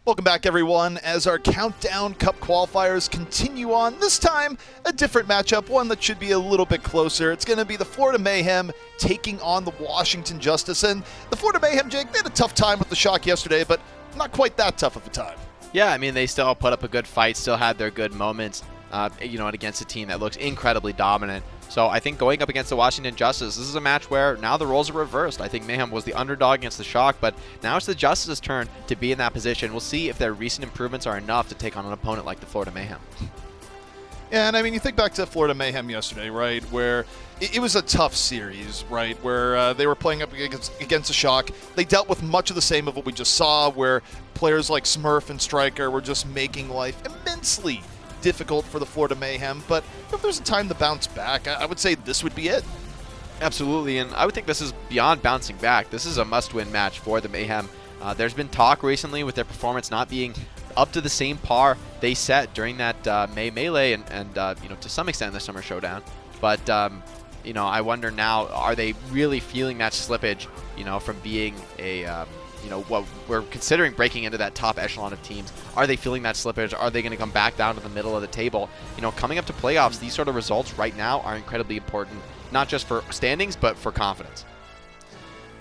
Welcome back, everyone, as our Countdown Cup qualifiers continue on. This time, a different matchup, one that should be a little bit closer. It's going to be the Florida Mayhem taking on the Washington Justice. And the Florida Mayhem, Jake, they had a tough time with the Shock yesterday, but not quite that tough of a time. Yeah, I mean, they still put up a good fight, still had their good moments, against a team that looks incredibly dominant. So I think going up against the Washington Justice, this is a match where now the roles are reversed. I think Mayhem was the underdog against the Shock, but now it's the Justice's turn to be in that position. We'll see if their recent improvements are enough to take on an opponent like the Florida Mayhem. Yeah, and I mean, you think back to Florida Mayhem yesterday, right, where it was a tough series, right, where they were playing up against the Shock. They dealt with much of the same of what we just saw, where players like Smurf and Striker were just making life immensely difficult for the Florida Mayhem, but if there's a time to bounce back, I would say this would be it. Absolutely, and I would think this is beyond bouncing back. This is a must-win match for the Mayhem. There's been talk recently with their performance not being up to the same par they set during that May Melee and to some extent the Summer Showdown. But I wonder now, are they really feeling that slippage? From being a what we're considering breaking into that top echelon of teams. Are they feeling that slippage? Are they going to come back down to the middle of the table? Coming up to playoffs, these sort of results right now are incredibly important, not just for standings, but for confidence.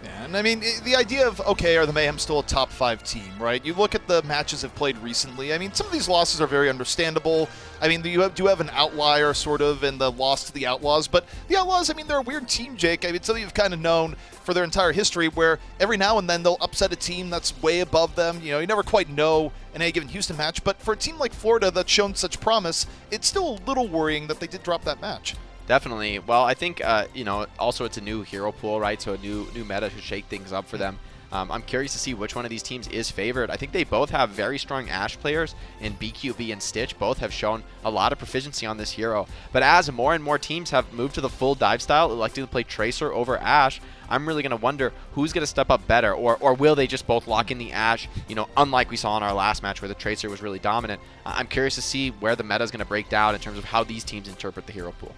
Yeah, and I mean, the idea of, okay, are the Mayhem still a top 5 team, right? You look at the matches they've played recently. I mean, some of these losses are very understandable. I mean, you do have an outlier, sort of, in the loss to the Outlaws. But the Outlaws, I mean, they're a weird team, Jake. I mean, something you've kind of known for their entire history, where every now and then they'll upset a team that's way above them. You never quite know in any given Houston match. But for a team like Florida that's shown such promise, it's still a little worrying that they did drop that match. Definitely. Well, I think, also it's a new hero pool, right? So a new meta should shake things up for them. I'm curious to see which one of these teams is favored. I think they both have very strong Ashe players in BQB and Stitch. Both have shown a lot of proficiency on this hero. But as more and more teams have moved to the full dive style, electing to play Tracer over Ashe, I'm really going to wonder who's going to step up better, or will they just both lock in the Ashe, unlike we saw in our last match where the Tracer was really dominant. I'm curious to see where the meta is going to break down in terms of how these teams interpret the hero pool.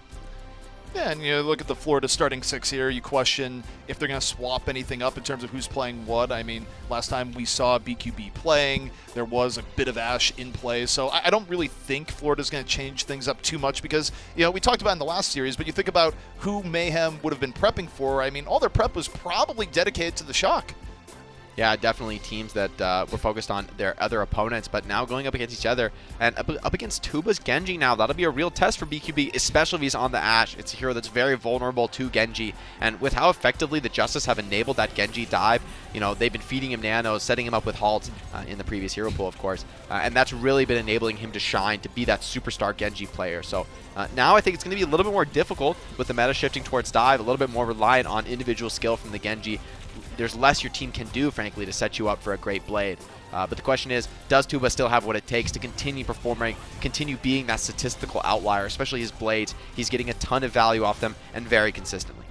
Yeah, and you look at the Florida starting 6 here, you question if they're going to swap anything up in terms of who's playing what. I mean, last time we saw BQB playing, there was a bit of Ashe in play, so I don't really think Florida's going to change things up too much because, we talked about in the last series, but you think about who Mayhem would have been prepping for. I mean, all their prep was probably dedicated to the Shock. Yeah, definitely teams that were focused on their other opponents, but now going up against each other and up against Tuba's Genji now. That'll be a real test for BQB, especially if he's on the Ashe. It's a hero that's very vulnerable to Genji, and with how effectively the Justice have enabled that Genji dive, they've been feeding him nanos, setting him up with halts in the previous hero pool, of course, and that's really been enabling him to shine, to be that superstar Genji player. So now I think it's going to be a little bit more difficult with the meta shifting towards dive, a little bit more reliant on individual skill from the Genji. There's less your team can do, frankly, to set you up for a great blade. But the question is, does Tuba still have what it takes to continue performing, continue being that statistical outlier, especially his blades? He's getting a ton of value off them and very consistently.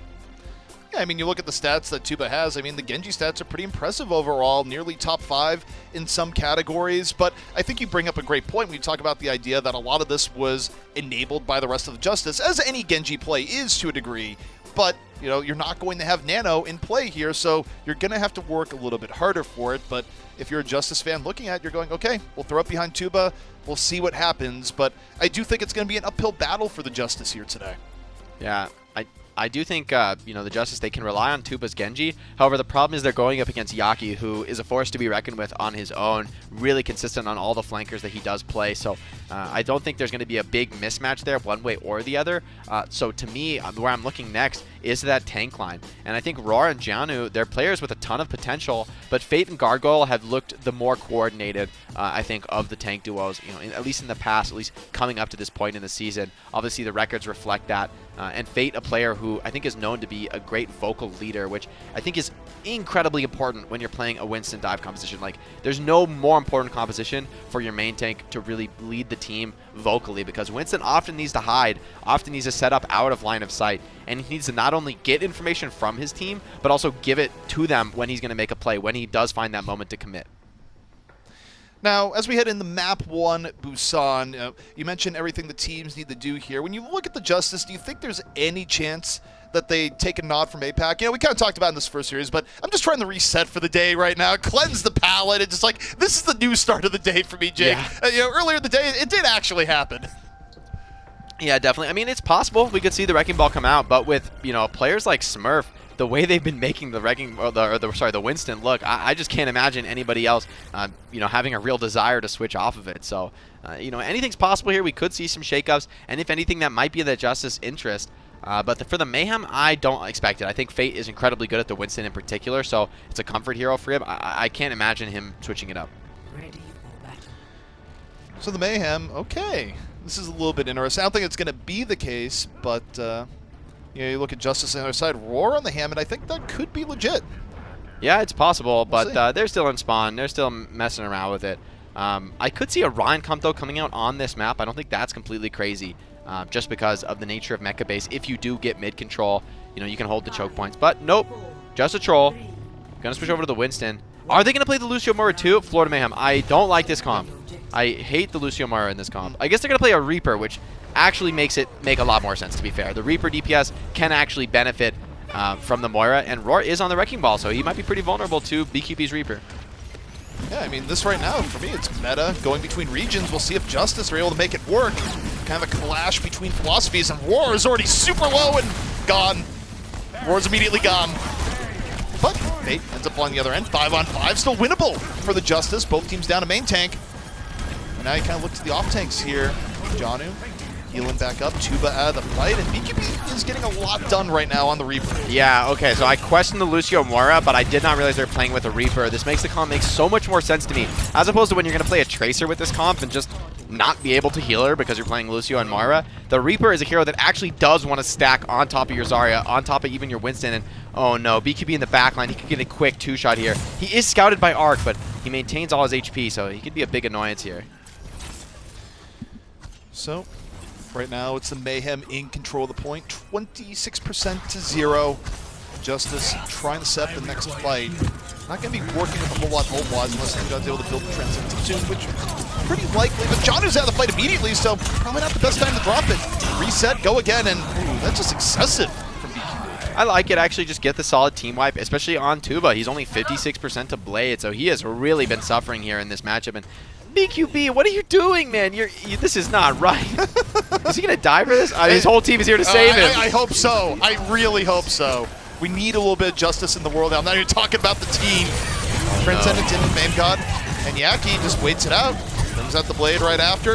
Yeah, I mean, you look at the stats that Tuba has. I mean, the Genji stats are pretty impressive overall, nearly top 5 in some categories. But I think you bring up a great point when you talk about the idea that a lot of this was enabled by the rest of the Justice, as any Genji play is to a degree. But, you're not going to have Nano in play here, so you're going to have to work a little bit harder for it. But if you're a Justice fan looking at it, you're going, okay, we'll throw up behind Tuba, we'll see what happens. But I do think it's going to be an uphill battle for the Justice here today. Yeah, I do think, the Justice, they can rely on Tuba's Genji. However, the problem is they're going up against Yaki, who is a force to be reckoned with on his own, really consistent on all the flankers that he does play. So I don't think there's going to be a big mismatch there one way or the other. So to me, where I'm looking next is that tank line. And I think Roar and Jianu, they're players with a ton of potential, but Fate and Gargoyle have looked the more coordinated, I think, of the tank duos, at least in the past, at least coming up to this point in the season. Obviously, the records reflect that. And Fate, a player who I think is known to be a great vocal leader, which I think is incredibly important when you're playing a Winston dive composition. Like, there's no more important composition for your main tank to really lead the team vocally, because Winston often needs to hide, often needs to set up out of line of sight, and he needs to not only get information from his team, but also give it to them when he's going to make a play, when he does find that moment to commit. Now, as we head into Map 1 Busan, you mentioned everything the teams need to do here. When you look at the Justice, do you think there's any chance that they take a nod from APAC. You know, we kind of talked about it in this first series, but I'm just trying to reset for the day right now, cleanse the palate, and just like, this is the new start of the day for me, Jake. Yeah. You know, earlier in the day, it did actually happen. Yeah, definitely. I mean, it's possible we could see the Wrecking Ball come out, but with, you know, players like Smurf, the way they've been making the the Winston look, I just can't imagine anybody else, you know, having a real desire to switch off of it. So, you know, anything's possible here. We could see some shakeups, and if anything, that might be in the Justice interest. But for the Mayhem, I don't expect it. I think Fate is incredibly good at the Winston in particular, so it's a comfort hero for him. I can't imagine him switching it up. So the Mayhem, okay. This is a little bit interesting. I don't think it's going to be the case, but you know, you look at Justice on the other side, Roar on the Hammond, I think that could be legit. Yeah, it's possible, We'll but they're still in spawn. They're still messing around with it. I could see a Ryan comp, though, coming out on this map. I don't think that's completely crazy, just because of the nature of mecha base. If you do get mid control, you know, you can hold the choke points. But nope, just a troll. Gonna switch over to the Winston. Are they gonna play the Lucio Moira too? Florida Mayhem. I don't like this comp. I hate the Lucio Moira in this comp. I guess they're gonna play a Reaper, which actually makes it make a lot more sense, to be fair. The Reaper DPS can actually benefit from the Moira, and Roar is on the Wrecking Ball, so he might be pretty vulnerable to BQB's Reaper. Yeah, I mean, this right now, for me, it's meta. Going between regions, we'll see if Justice are able to make it work. Kind of a clash between philosophies, and Roar is already super low and gone. Roar's immediately gone. But Fate ends up on the other end. 5-on-5, still winnable for the Justice. Both teams down to main tank. And now you kind of look to the off tanks here. Janu healing back up, Tuba out of the fight, and BQB is getting a lot done right now on the Reaper. Yeah, okay, so I questioned the Lucio Moira, but I did not realize they were playing with a Reaper. This makes the comp make so much more sense to me, as opposed to when you're going to play a Tracer with this comp and just not be able to heal her because you're playing Lucio and Moira. The Reaper is a hero that actually does want to stack on top of your Zarya, on top of even your Winston, and oh no, BQB in the backline, he could get a quick two-shot here. He is scouted by Arc, but he maintains all his HP, so he could be a big annoyance here. So, right now, it's the Mayhem in control of the point, 26% to 0. Justice trying to set up the next fight. Not going to be working with a whole lot of Outlaws unless they're able to build the Transcend soon, which pretty likely. But Janu's out of the fight immediately, so probably not the best time to drop it. Reset, go again, and ooh, that's just excessive from BQB. I like it, actually, just get the solid team wipe, especially on Tuba. He's only 56% to Blade, so he has really been suffering here in this matchup. And BQB, what are you doing, man? This is not right. Is he going to die for this? His whole team is here to save him. I hope so. I really hope so. We need a little bit of justice in the world. I'm not even talking about the team. Transcendent in with Mame God. And Yaki just waits it out. Brings out the Blade right after.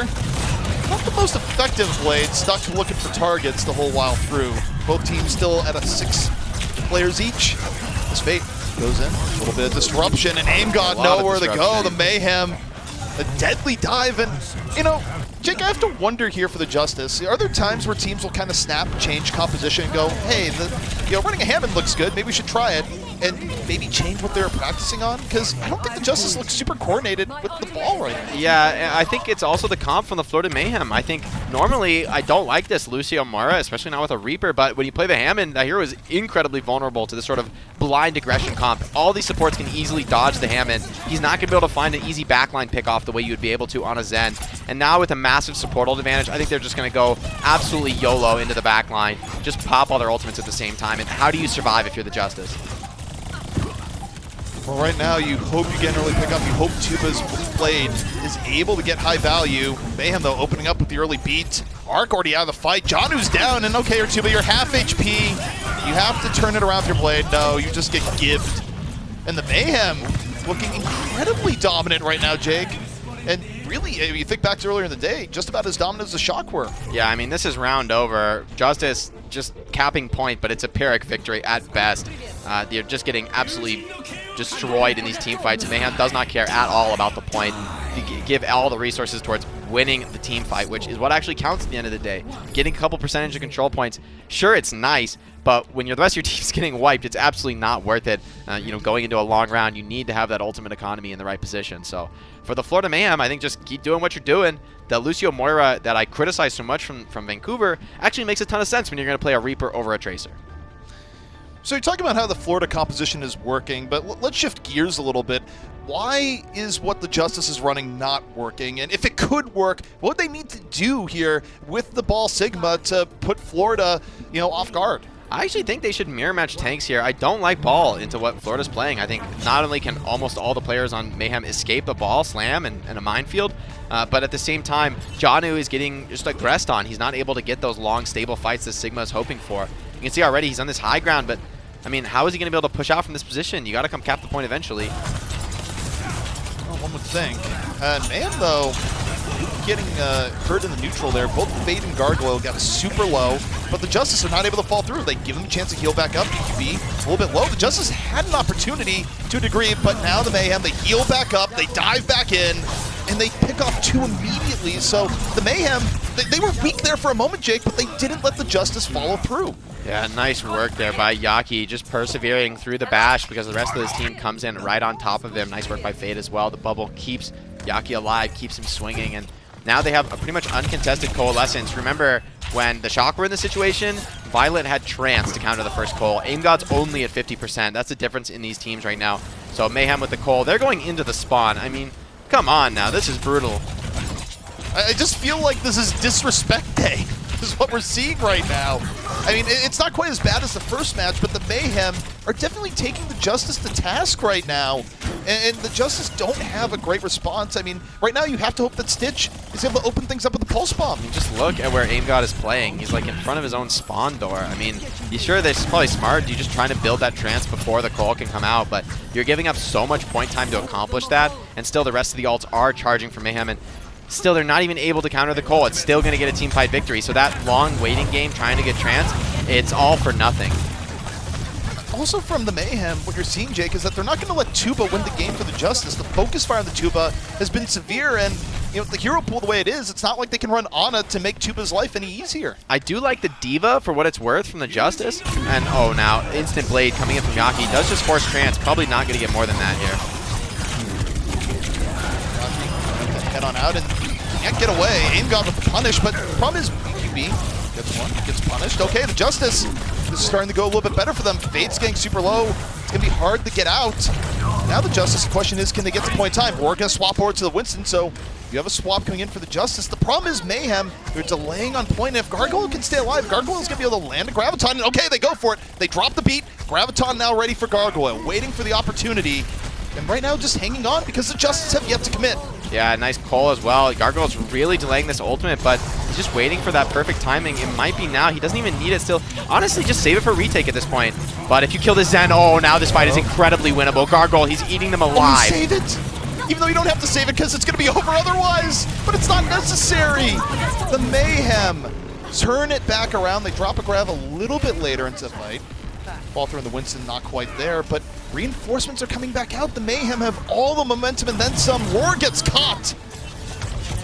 Not the most effective Blade. Stuck looking for targets the whole while through. Both teams still at 6 players each. This Fate goes in. A little bit of disruption. And Aim God nowhere to go. The Mayhem. A deadly dive, and, you know, Jake, I have to wonder here for the Justice, are there times where teams will kind of snap, change composition, and go, hey, running a Hammond looks good, maybe we should try it, and maybe change what they're practicing on? Because I don't think the Justice looks super coordinated with the ball right now. Yeah, I think it's also the comp from the Florida Mayhem. I think normally I don't like this Lucio Moira, especially not with a Reaper, but when you play the Hammond, that hero is incredibly vulnerable to this sort of blind aggression comp. All these supports can easily dodge the Hammond. He's not going to be able to find an easy backline pick off the way you would be able to on a Zen. And now with a massive support ult advantage, I think they're just going to go absolutely YOLO into the backline, just pop all their ultimates at the same time. And how do you survive if you're the Justice? Well, right now, you hope you get an early pickup. You hope Tuba's Blade is able to get high value. Mayhem, though, opening up with the early beat. Arc already out of the fight. Janu's down, and okay, Tuba, you're half HP. You have to turn it around with your Blade. No, you just get gibbed. And the Mayhem looking incredibly dominant right now, Jake. And really, if you think back to earlier in the day, just about as dominant as the Shock were. Yeah, I mean, this is round over. Justice just capping point, but it's a Pyrrhic victory at best. They're just getting absolutely destroyed in these team fights. Mayhem does not care at all about the point. You give all the resources towards winning the team fight, which is what actually counts at the end of the day. Getting a couple percentage of control points, sure, it's nice, but when the rest of your team's getting wiped, it's absolutely not worth it. You know, going into a long round, you need to have that ultimate economy in the right position. So for the Florida Mayhem, I think just keep doing what you're doing. The Lucio Moira that I criticize so much from Vancouver actually makes a ton of sense when you're going to play a Reaper over a Tracer. So you're talking about how the Florida composition is working, but let's shift gears a little bit. Why is what the Justice is running not working? And if it could work, what would they need to do here with the Ball Sigma to put Florida, you know, off guard? I actually think they should mirror match tanks here. I don't like ball into what Florida's playing. I think not only can almost all the players on Mayhem escape the ball, slam, and a minefield, but at the same time, Janu is getting just aggressed on. He's not able to get those long, stable fights that Sigma is hoping for. You can see already he's on this high ground, but I mean, how is he going to be able to push out from this position? You got to come cap the point eventually. Well, one would think. Mayhem, though, getting hurt in the neutral there. Both Fade and Gargoyle got super low, but the Justice are not able to fall through. They give him a chance to heal back up. BQB a little bit low. The Justice had an opportunity to a degree, but now the Mayhem, they heal back up, they dive back in, and they pick off 2 immediately. So the Mayhem, they were weak there for a moment, Jake, but they didn't let the Justice follow through. Yeah, nice work there by Yaki, just persevering through the bash because the rest of his team comes in right on top of him. Nice work by Fade as well. The bubble keeps Yaki alive, keeps him swinging, and now they have a pretty much uncontested coalescence. Remember, when the Shock were in the situation, Violet had Trance to counter the first coal. Aim God's only at 50%. That's the difference in these teams right now. So Mayhem with the coal, they're going into the spawn. I mean, come on now, this is brutal. I just feel like this is disrespect day. This is what we're seeing right now. I mean, it's not quite as bad as the first match, but the Mayhem are definitely taking the Justice to task right now. And the Justice don't have a great response. I mean, right now you have to hope that Stitch is able to open things up with the Pulse Bomb. I mean, just look at where Aim God is playing. He's like in front of his own spawn door. I mean, you sure this is probably smart. You're just trying to build that trance before the call can come out, but you're giving up so much point time to accomplish that, and still the rest of the alts are charging for Mayhem, and still they're not even able to counter the call. It's still going to get a team fight victory. So that long waiting game trying to get trance, it's all for nothing. Also from the Mayhem, what you're seeing, Jake, is that they're not going to let Tuba win the game for the Justice. The focus fire on the Tuba has been severe, and you know the hero pool the way it is, it's not like they can run Ana to make Tuba's life any easier. I do like the Diva for what it's worth from the Justice, and oh, now Instant Blade coming in from Yaki does just force trance. Probably not going to get more than that here. Head on out and can't get away. Aim God with the punish, but the problem is BQB gets one, gets punished. Okay, the Justice is starting to go a little bit better for them. Fade's getting super low. It's going to be hard to get out. Now the Justice, the question is, can they get to point in time? We're going to swap over to the Winston, so you have a swap coming in for the Justice. The problem is Mayhem, they're delaying on point, and if Gargoyle can stay alive, Gargoyle's going to be able to land a Graviton, and okay, they go for it. They drop the beat. Graviton now ready for Gargoyle, waiting for the opportunity. And right now just hanging on because the Justice have yet to commit. Yeah, nice call as well. Gargoyle's really delaying this ultimate, but he's just waiting for that perfect timing. It might be now. He doesn't even need it still. Honestly, just save it for retake at this point. But if you kill the Zen, oh, now this fight is incredibly winnable. Gargoyle, he's eating them alive. Oh, save it! Even though you don't have to save it because it's going to be over otherwise. But it's not necessary. The Mayhem turn it back around. They drop a grab a little bit later into the fight. Fall through in the Winston, not quite there, but reinforcements are coming back out. The Mayhem have all the momentum and then some. Roar gets caught.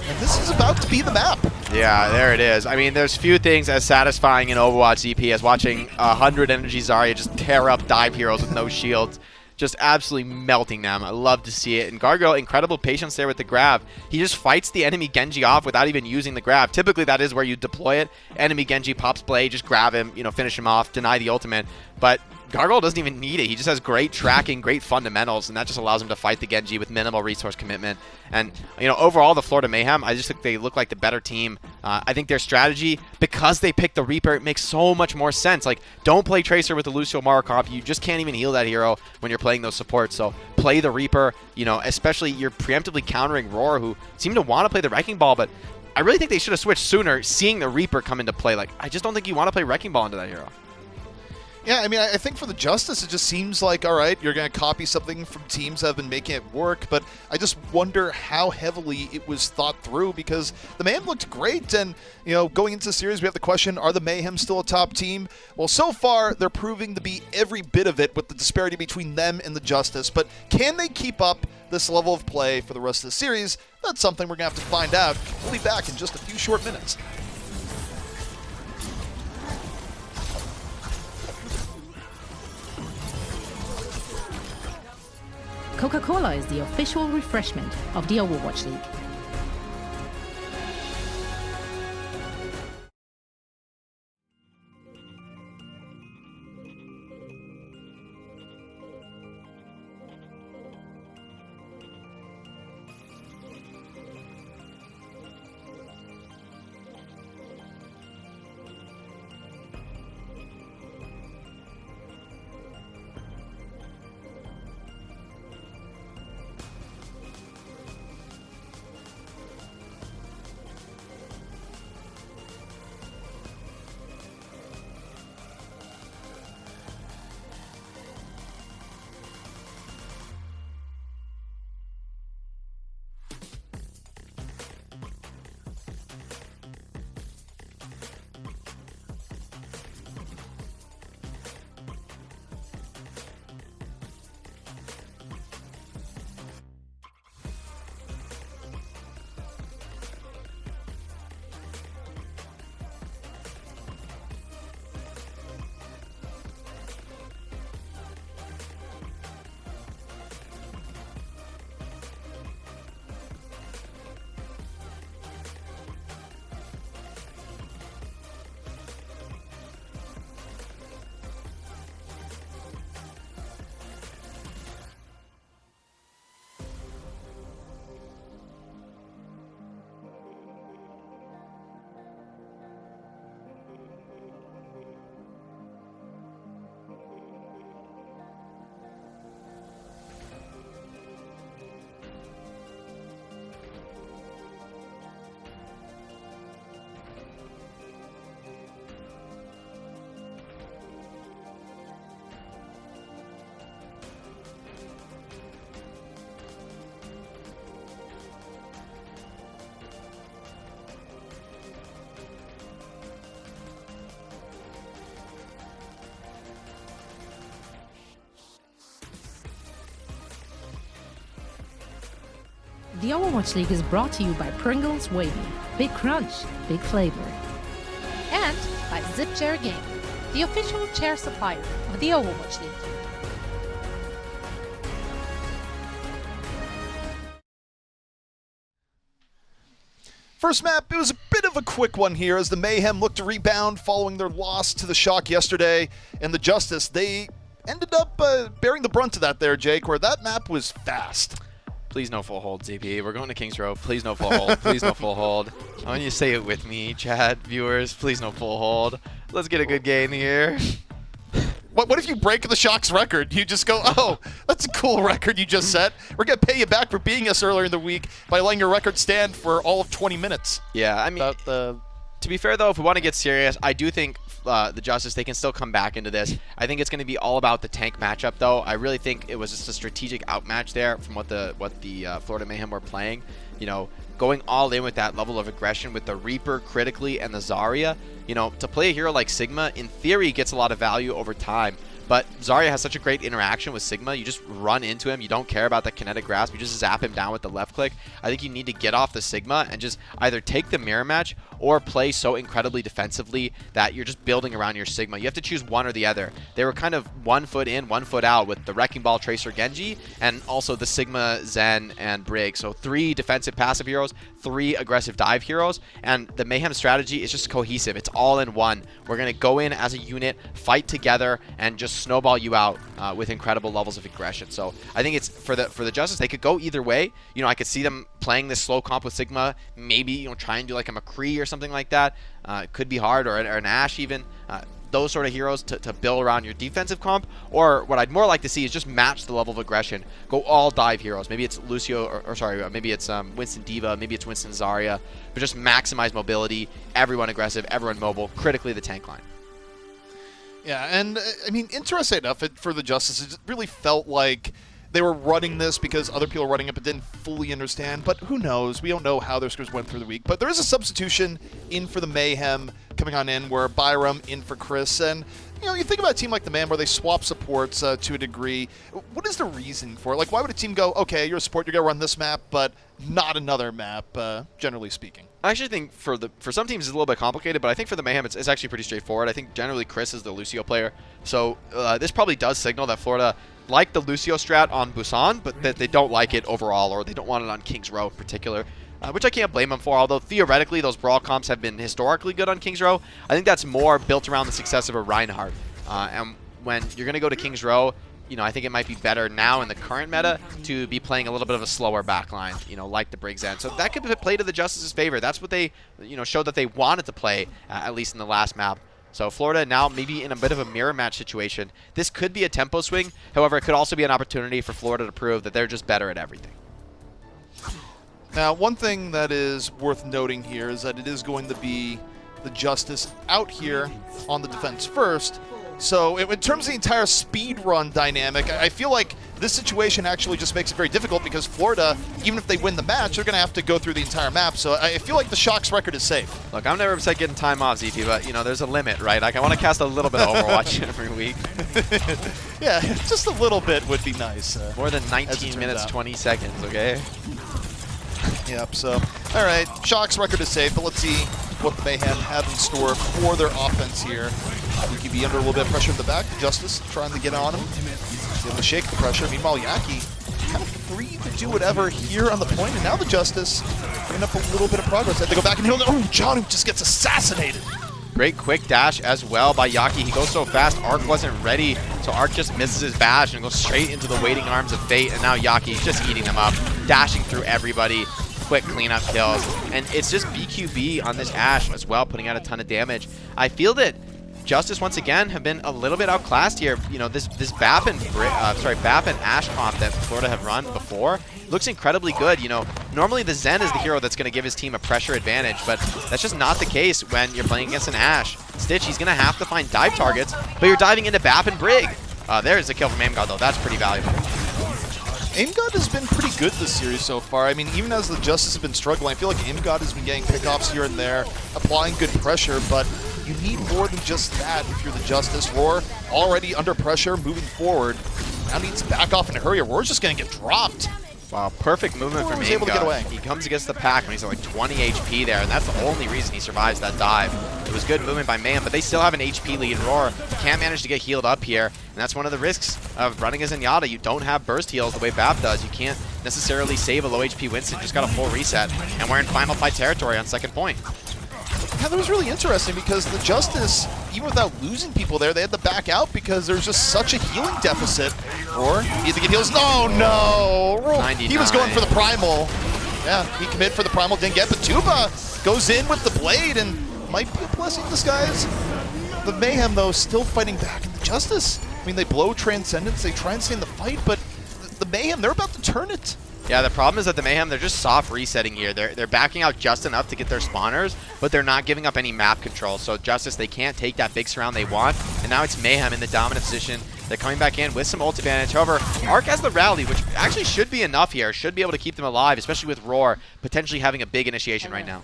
And this is about to be the map. Yeah, there it is. I mean, there's few things as satisfying in Overwatch EP as watching 100 Energy Zarya just tear up dive heroes with no shields. Just absolutely melting them. I love to see it. And Gargoyle, incredible patience there with the grab. He just fights the enemy Genji off without even using the grab. Typically, that is where you deploy it. Enemy Genji pops blade, just grab him, you know, finish him off, deny the ultimate. But Gargoyle doesn't even need it. He just has great tracking, great fundamentals, and that just allows him to fight the Genji with minimal resource commitment. And, you know, overall, the Florida Mayhem, I just think they look like the better team. I think their strategy, because they picked the Reaper, it makes so much more sense. Like, don't play Tracer with the Lucio Marikov. You just can't even heal that hero when you're playing those supports. So play the Reaper, you know, especially you're preemptively countering Roar, who seem to want to play the Wrecking Ball, but I really think they should have switched sooner, seeing the Reaper come into play. Like, I just don't think you want to play Wrecking Ball into that hero. Yeah, I mean, I think for the Justice, it just seems like, all right, you're going to copy something from teams that have been making it work, but I just wonder how heavily it was thought through, because the Mayhem looked great, and, you know, going into the series, we have the question, are the Mayhem still a top team? Well, so far, they're proving to be every bit of it with the disparity between them and the Justice, but can they keep up this level of play for the rest of the series? That's something we're going to have to find out. We'll be back in just a few short minutes. Coca-Cola is the official refreshment of the Overwatch League. The Overwatch League is brought to you by Pringles Wavy. Big crunch, big flavor. And by Zip Chair Game, the official chair supplier of the Overwatch League. First map, it was a bit of a quick one here as the Mayhem looked to rebound following their loss to the Shock yesterday. And the Justice, they ended up bearing the brunt of that there, Jake, where that map was fast. Please no full hold, ZP. We're going to Kings Row. Please no full hold. Please no full hold. I want you to say it with me, chat, viewers. Please no full hold. Let's get a good game here. What if you break the Shock's record? You just go, oh, that's a cool record you just set. We're going to pay you back for beating us earlier in the week by letting your record stand for all of 20 minutes. Yeah, I mean, to be fair, though, if we want to get serious, I do think the Justice, they can still come back into this. I think it's going to be all about the tank matchup, though. I really think it was just a strategic outmatch there from what the Florida Mayhem were playing. You know, going all in with that level of aggression with the Reaper critically and the Zarya. You know, to play a hero like Sigma, in theory, gets a lot of value over time. But Zarya has such a great interaction with Sigma. You just run into him. You don't care about the kinetic grasp. You just zap him down with the left click. I think you need to get off the Sigma and just either take the mirror match or play so incredibly defensively that you're just building around your Sigma. You have to choose one or the other. They were kind of 1 foot in, 1 foot out with the Wrecking Ball Tracer Genji and also the Sigma, Zen, and Brig. So 3 defensive passive heroes, 3 aggressive dive heroes, and the Mayhem strategy is just cohesive. It's all in one. We're going to go in as a unit, fight together, and just snowball you out with incredible levels of aggression. So I think it's for the Justice, they could go either way. You know, I could see them playing this slow comp with Sigma, maybe, you know, try and do like a McCree or something like that. It could be hard, or an Ashe even. Those sort of heroes to build around your defensive comp, or what I'd more like to see is just match the level of aggression. Go all dive heroes. Maybe it's Lucio, or sorry, maybe it's Winston Diva, maybe it's Winston Zarya, but just maximize mobility, everyone aggressive, everyone mobile, critically the tank line. Yeah, and I mean, interesting enough, for the Justice, it really felt like they were running this because other people were running it but didn't fully understand. But who knows? We don't know how their scripts went through the week. But there is a substitution in for the Mayhem coming on in, where Byram in for Chris. And, you know, you think about a team like the Man where they swap supports to a degree. What is the reason for it? Like, why would a team go, okay, you're a support, you're going to run this map, but not another map, generally speaking? I actually think for some teams it's a little bit complicated, but I think for the Mayhem it's actually pretty straightforward. I think generally Chris is the Lucio player. So this probably does signal that Florida like the Lucio strat on Busan, but that they don't like it overall, or they don't want it on Kings Row in particular, which I can't blame them for, although theoretically those brawl comps have been historically good on Kings Row. I think that's more built around the success of a Reinhardt. And when you're going to go to Kings Row, you know, I think it might be better now in the current meta to be playing a little bit of a slower backline, you know, like the Briggs End. So that could play to the Justice's favor. That's what they, you know, showed that they wanted to play, at least in the last map. So Florida now maybe in a bit of a mirror match situation. This could be a tempo swing. However, it could also be an opportunity for Florida to prove that they're just better at everything. Now, one thing that is worth noting here is that it is going to be the Justice out here on the defense first. So in terms of the entire speed run dynamic, I feel like this situation actually just makes it very difficult because Florida, even if they win the match, they're going to have to go through the entire map. So I feel like the Shock's record is safe. Look, I'm never upset getting time off, ZT, but, you know, there's a limit, right? Like, I want to cast a little bit of Overwatch every week. Yeah, just a little bit would be nice. More than 19 minutes, 20 seconds, okay? Yep, so, all right, Shock's record is safe, but let's see what the Mayhem have in store for their offense here. UKB under a little bit of pressure in the back. Justice trying to get on him. He's able to shake the pressure. Meanwhile, Yaki kind of free to do whatever here on the point, and now the Justice bringing up a little bit of progress. They have to go back and heal. Oh, John just gets assassinated. Great quick dash as well by Yaki. He goes so fast, Arc wasn't ready, so Arc just misses his bash and goes straight into the waiting arms of fate, and now Yaki's just eating them up, dashing through everybody. Quick cleanup kills, and it's just BQB on this Ashe as well, putting out a ton of damage. I feel that Justice once again have been a little bit outclassed here. You know, this BAP and Ashe comp that Florida have run before looks incredibly good. You know, normally the Zen is the hero that's going to give his team a pressure advantage, but that's just not the case when you're playing against an Ashe. Stitch, he's going to have to find dive targets, but you're diving into BAP and Brig. There's a kill from AimGod though. That's pretty valuable. AimGod has been pretty good this series so far. I mean, even as the Justice have been struggling, I feel like AimGod has been getting pickoffs here and there, applying good pressure, but you need more than just that if you're the Justice. Roar already under pressure, moving forward. Now needs to back off in a hurry, or Roar's just going to get dropped. Wow, perfect movement from was able to get away. He comes against the pack when he's at like 20 HP there, and that's the only reason he survives that dive. It was good movement by Mayhem, but they still have an HP lead. Roar can't manage to get healed up here, and that's one of the risks of running as Zenyatta. You don't have burst heals the way Bap does. You can't necessarily save a low HP Winston, just got a full reset, and we're in final fight territory on second point. Yeah, that was really interesting because the Justice, even without losing people there, they had to back out because there's just such a healing deficit. Roar, he had to get heals. No! Roar, he was going for the Primal. Yeah, he committed for the Primal, didn't get, but Tuba goes in with the Blade and might be a blessing in disguise. The Mayhem, though, still fighting back. And the Justice, I mean, they blow Transcendence, they try and stay in the fight, but the Mayhem, they're about to turn it. Yeah, the problem is that the Mayhem, they're just soft resetting here. They're backing out just enough to get their spawners, but they're not giving up any map control. So Justice, they can't take that big surround they want, and now it's Mayhem in the dominant position. They're coming back in with some ult advantage. However, Arc has the rally, which actually should be enough here. Should be able to keep them alive, especially with Roar potentially having a big initiation right now.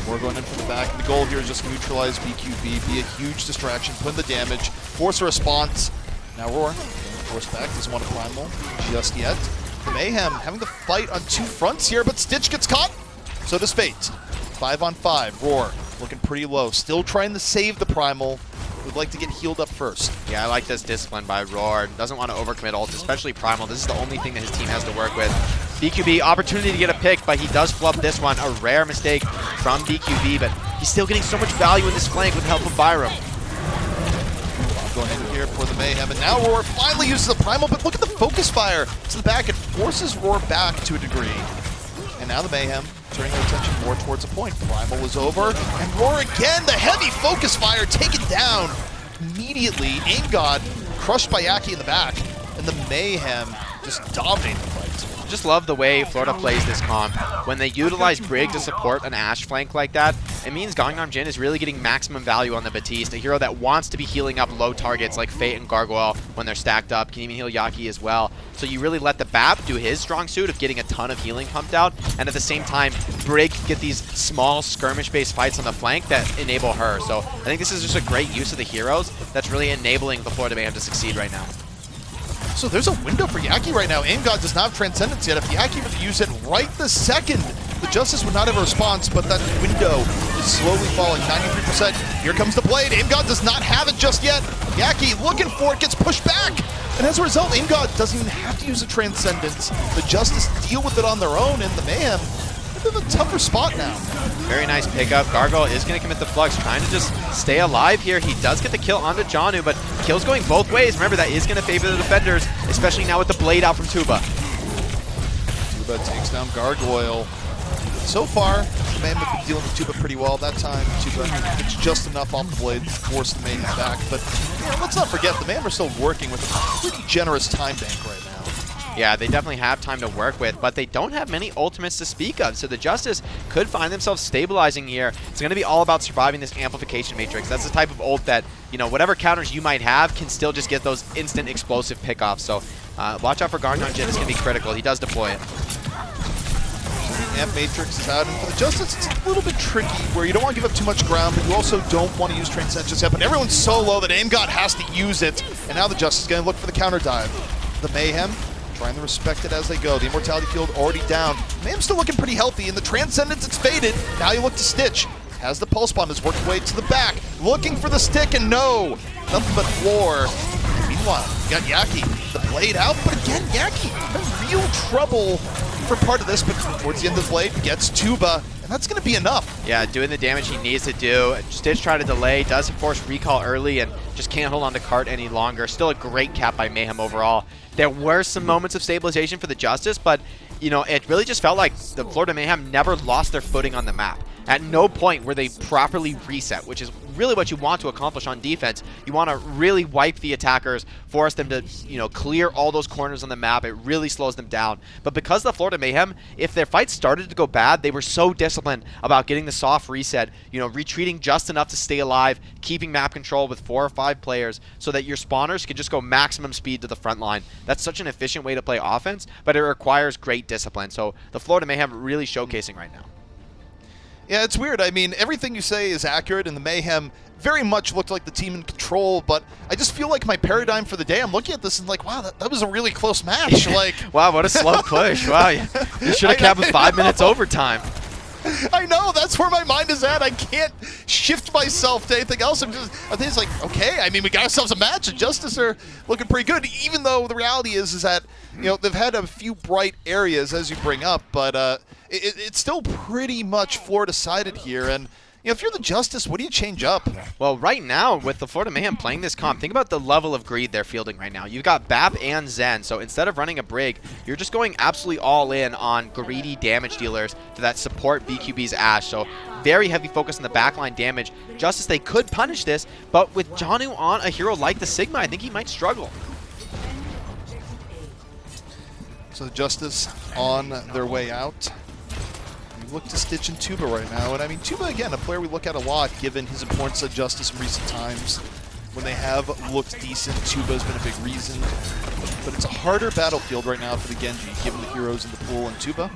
Roar going in from the back. And the goal here is just neutralize BQB, be a huge distraction, put in the damage, force a response. Now Roar, force back, doesn't want to Primal just yet. The Mayhem having to fight on two fronts here, but Stitch gets caught. So does Fate. 5 on 5. Roar looking pretty low. Still trying to save the Primal. Would like to get healed up first. Yeah, I like this discipline by Roar. Doesn't want to overcommit ult, especially Primal. This is the only thing that his team has to work with. BQB, opportunity to get a pick, but he does flub this one. A rare mistake from BQB, but he's still getting so much value in this flank with the help of Byram. Going in here for the Mayhem, and now Roar finally uses the Primal, but look at the focus fire to the back. It forces Roar back to a degree. And now the Mayhem turning their attention more towards a point. Primal is over, and Roar again, the heavy focus fire taken down immediately. Aim God crushed by Yaki in the back, and the Mayhem just dominating the fight. Just love the way Florida plays this comp. When they utilize Brig to support an Ashe flank like that, it means Gangnam Jin is really getting maximum value on the Batiste, a hero that wants to be healing up low targets like Fate and Gargoyle when they're stacked up, can even heal Yaki as well. So you really let the Bap do his strong suit of getting a ton of healing pumped out, and at the same time, Brig get these small skirmish-based fights on the flank that enable her. So I think this is just a great use of the heroes that's really enabling the Florida Mayhem to succeed right now. So there's a window for Yaki right now. Aim God does not have Transcendence yet. If Yaki were to use it right this second, the Justice would not have a response, but that window is slowly falling, 93%. Here comes the Blade. Aim God does not have it just yet. Yaki looking for it, gets pushed back. And as a result, Aim God doesn't even have to use a Transcendence. The Justice deal with it on their own, and the Mayhem, a bit of a tougher spot now. Very nice pickup. Gargoyle is going to commit the Flux, trying to just stay alive here. He does get the kill onto Janu, but kill's going both ways. Remember, that is going to favor the defenders, especially now with the Blade out from Tuba. Tuba takes down Gargoyle. So far, the Mayhem have been dealing with Tuba pretty well. That time, Tuba gets just enough off the Blade to force the Mayhem back. But let's not forget, the Mayhem are still working with a pretty generous time bank right now. Yeah, they definitely have time to work with, but they don't have many ultimates to speak of, so the Justice could find themselves stabilizing here. It's going to be all about surviving this amplification matrix. That's the type of ult that, you know, whatever counters you might have can still just get those instant explosive pickoffs. So watch out for Gangnam Jin. It's going to be critical. He does deploy it. Amp Matrix is out, and for the Justice, it's a little bit tricky, where you don't want to give up too much ground, but you also don't want to use Transcendence just yet, but everyone's so low that Aim God has to use it, and now the Justice is going to look for the counter dive. The Mayhem trying to respect it as they go. The Immortality Field already down. Mayhem's still looking pretty healthy, and the Transcendence, it's faded. Now you look to Stitch. Has the Pulse Bomb, has worked way to the back. Looking for the stick, and no! Nothing but floor. Meanwhile, you got Yaki. The Blade out, but again, Yaki in real trouble for part of this, but towards the end of the Blade, gets Tuba, and that's going to be enough. Yeah, doing the damage he needs to do. Stitch tried to delay, does force recall early, and just can't hold on to Cart any longer. Still a great cap by Mayhem overall. There were some moments of stabilization for the Justice, but you know, it really just felt like the Florida Mayhem never lost their footing on the map. At no point were they properly reset, which is really what you want to accomplish on defense. You want to really wipe the attackers, force them to, you know, clear all those corners on the map. It really slows them down. But because the Florida Mayhem, if their fights started to go bad, they were so disciplined about getting the soft reset, you know, retreating just enough to stay alive, keeping map control with 4 or 5 players so that your spawners can just go maximum speed to the front line. That's such an efficient way to play offense, but it requires great discipline. So the Florida Mayhem really showcasing right now. Yeah, it's weird. I mean, everything you say is accurate, and the Mayhem very much looked like the team in control, but I just feel like my paradigm for the day, I'm looking at this and like, wow, that was a really close match. Like, wow, what a slow push. Wow, you should have kept with 5 minutes overtime. I know, that's where my mind is at. I can't shift myself to anything else. I think it's like, okay, I mean, we got ourselves a match, and Justice are looking pretty good, even though the reality is that, you know, they've had a few bright areas, as you bring up, but it's still pretty much floor decided here, and you know, if you're the Justice, what do you change up? Well, right now, with the Florida Mayhem playing this comp, think about the level of greed they're fielding right now. You've got Bap and Zen, so instead of running a Brig, you're just going absolutely all in on greedy damage dealers to that support BQB's Ashe. So very heavy focus on the backline damage. Justice, they could punish this, but with Janu on a hero like the Sigma, I think he might struggle. So the Justice on their way out. Look to Stitch and Tuba right now, and I mean Tuba again, a player we look at a lot given his importance at Justice in recent times. When they have looked decent, Tuba's been a big reason, but it's a harder battlefield right now for the Genji, given the heroes in the pool, and Tuba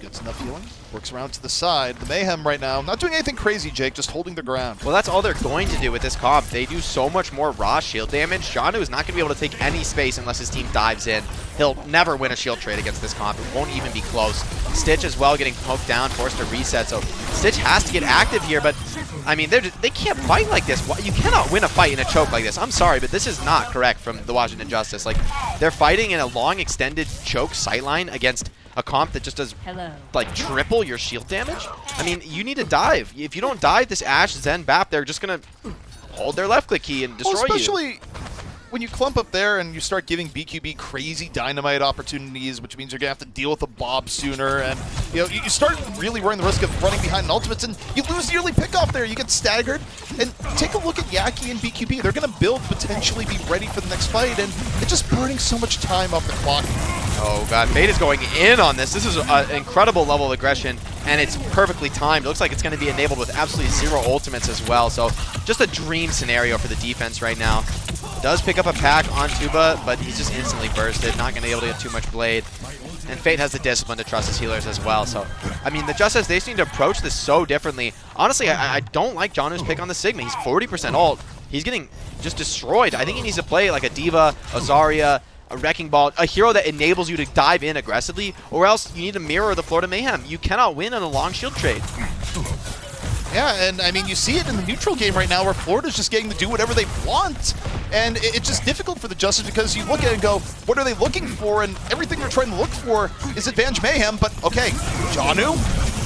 gets enough healing, works around to the side. The Mayhem right now, not doing anything crazy, Jake, just holding the ground. Well, that's all they're going to do with this comp. They do so much more raw shield damage. Janu is not going to be able to take any space unless his team dives in. He'll never win a shield trade against this comp. It won't even be close. Stitch as well getting poked down, forced to reset. So Stitch has to get active here, but I mean, they can't fight like this. You cannot win a fight in a choke like this. I'm sorry, but this is not correct from the Washington Justice. Like, they're fighting in a long extended choke sightline against a comp that just does like triple your shield damage. I mean, you need to dive. If you don't dive, this Ashe, Zen, Bap, they're just going to hold their left click key and destroy you. Especially when you clump up there and you start giving BQB crazy dynamite opportunities, which means you're going to have to deal with a Bob sooner, and you know, you start really running the risk of running behind an ultimates, and you lose the early pickoff there. You get staggered. And take a look at Yaki and BQB. They're going to build, potentially be ready for the next fight, and it's just burning so much time off the clock. Oh god, Fate is going in on this. This is an incredible level of aggression, and it's perfectly timed. It looks like it's going to be enabled with absolutely 0 ultimates as well, so just a dream scenario for the defense right now. Does pick up a pack on Tuba, but he's just instantly bursted, not going to be able to get too much blade. And Fate has the discipline to trust his healers as well, so I mean, the Justice, they seem to approach this so differently. Honestly, I don't like Janu's pick on the Sigma. He's 40% ult. He's getting just destroyed. I think he needs to play like a D.Va, a Zarya, a Wrecking Ball, a hero that enables you to dive in aggressively, or else you need to mirror the Florida Mayhem. You cannot win on a long shield trade. Yeah, and I mean, you see it in the neutral game right now where Florida's just getting to do whatever they want. And it's just difficult for the Justice because you look at it and go, what are they looking for? And everything they're trying to look for is advantage Mayhem. But, okay, Janu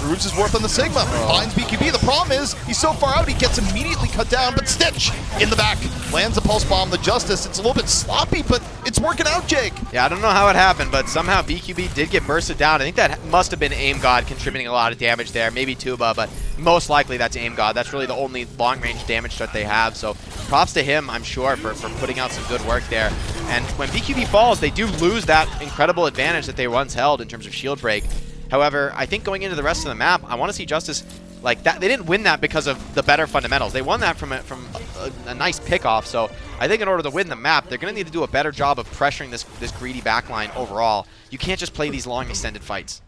proves his worth on the Sigma, finds BQB. The problem is, he's so far out, he gets immediately cut down. But Stitch in the back lands a pulse bomb. The Justice, it's a little bit sloppy, but it's working out, Jake. Yeah, I don't know how it happened, but somehow BQB did get bursted down. I think that must have been Aim God contributing a lot of damage there. Maybe Tuba, but most likely that's Aim God. That's really the only long-range damage threat they have. So props to him, I'm sure, for putting out some good work there. And when BQB falls, they do lose that incredible advantage that they once held in terms of shield break. However, I think going into the rest of the map, I want to see Justice like that. They didn't win that because of the better fundamentals. They won that from a nice pickoff. So I think in order to win the map, they're going to need to do a better job of pressuring this greedy backline overall. You can't just play these long extended fights.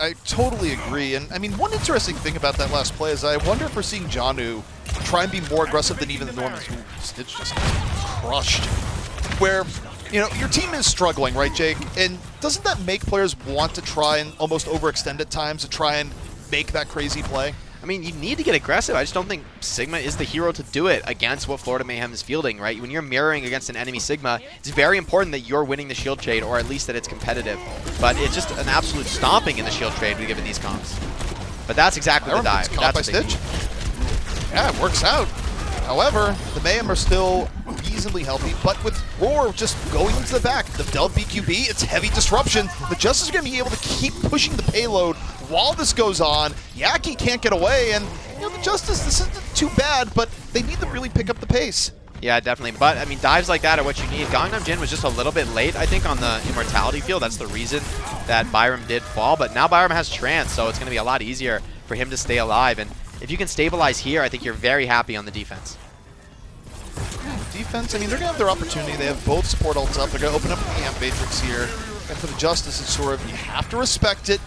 I totally agree, and I mean, one interesting thing about that last play is I wonder if we're seeing Janu try and be more aggressive than even the Normans. Ooh, Stitch just crushed. Where, you know, your team is struggling, right, Jake? And doesn't that make players want to try and almost overextend at times to try and make that crazy play? I mean, you need to get aggressive. I just don't think Sigma is the hero to do it against what Florida Mayhem is fielding, right? When you're mirroring against an enemy Sigma, it's very important that you're winning the shield trade, or at least that it's competitive. But it's just an absolute stomping in the shield trade we given these comps. But that's exactly the dive. Caught by Stitch. Yeah, it works out. However, the Mayhem are still reasonably healthy, but with Roar just going into the back, the Del BQB, it's heavy disruption. The Justice are going to be able to keep pushing the payload while this goes on. Yaki can't get away, and you know, the Justice, this isn't too bad, but they need to really pick up the pace. Yeah, definitely. But, I mean, dives like that are what you need. Gangnam Jin was just a little bit late, I think, on the Immortality field. That's the reason that Byram did fall. But now Byram has Trance, so it's going to be a lot easier for him to stay alive. And if you can stabilize here, I think you're very happy on the defense. Defense, I mean, they're going to have their opportunity. They have both support ults up. They're going to open up the Amp Matrix here. And for the Justice, it's sort of, you have to respect it.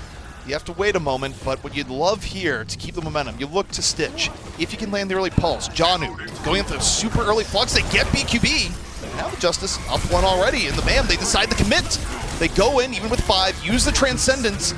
You have to wait a moment, but what you'd love here to keep the momentum, you look to Stitch. If you can land the early pulse, Janu going into the super early flux, they get BQB. Now the Justice up one already, and the Mayhem, they decide to commit. They go in, even with 5, use the Transcendence,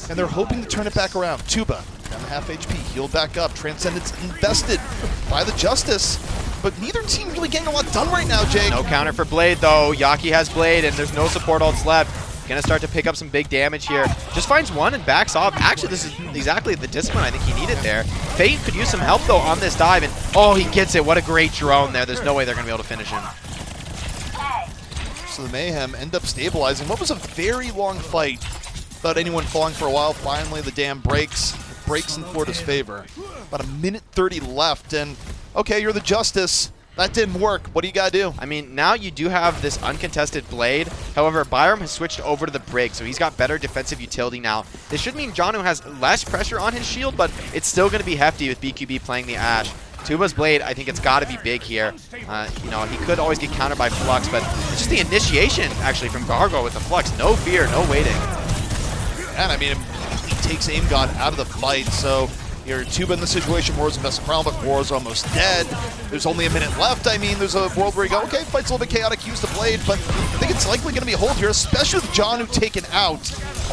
and they're hoping to turn it back around. Tuba, down to half HP, healed back up. Transcendence invested by the Justice, but neither team really getting a lot done right now, Jake. No counter for Blade, though. Yaki has Blade, and there's no support ults left. Gonna start to pick up some big damage here. Just finds one and backs off. Actually, this is exactly the discipline I think he needed there. Fate could use some help, though, on this dive, and oh, he gets it. What a great drone there. There's no way they're gonna be able to finish him. So the Mayhem end up stabilizing. What was a very long fight without anyone falling for a while. Finally, the dam breaks. It breaks in Florida's favor. About 1:30 left, and okay, you're the Justice. That didn't work. What do you got to do? I mean, now you do have this uncontested Blade. However, Byram has switched over to the Brig, so he's got better defensive utility now. This should mean Janu has less pressure on his shield, but it's still going to be hefty with BQB playing the Ashe. Tuba's Blade, I think it's got to be big here. You know, he could always get countered by Flux, but it's just the initiation, actually, from Gargoyle with the Flux. No fear, no waiting. And I mean, he takes Aim God out of the fight, so you're Tuba in the situation. War's invested crown, but War's almost dead. There's only a minute left. I mean, there's a world where you go, okay, fight's a little bit chaotic, use the Blade, but I think it's likely going to be a hold here, especially with Janu taken out.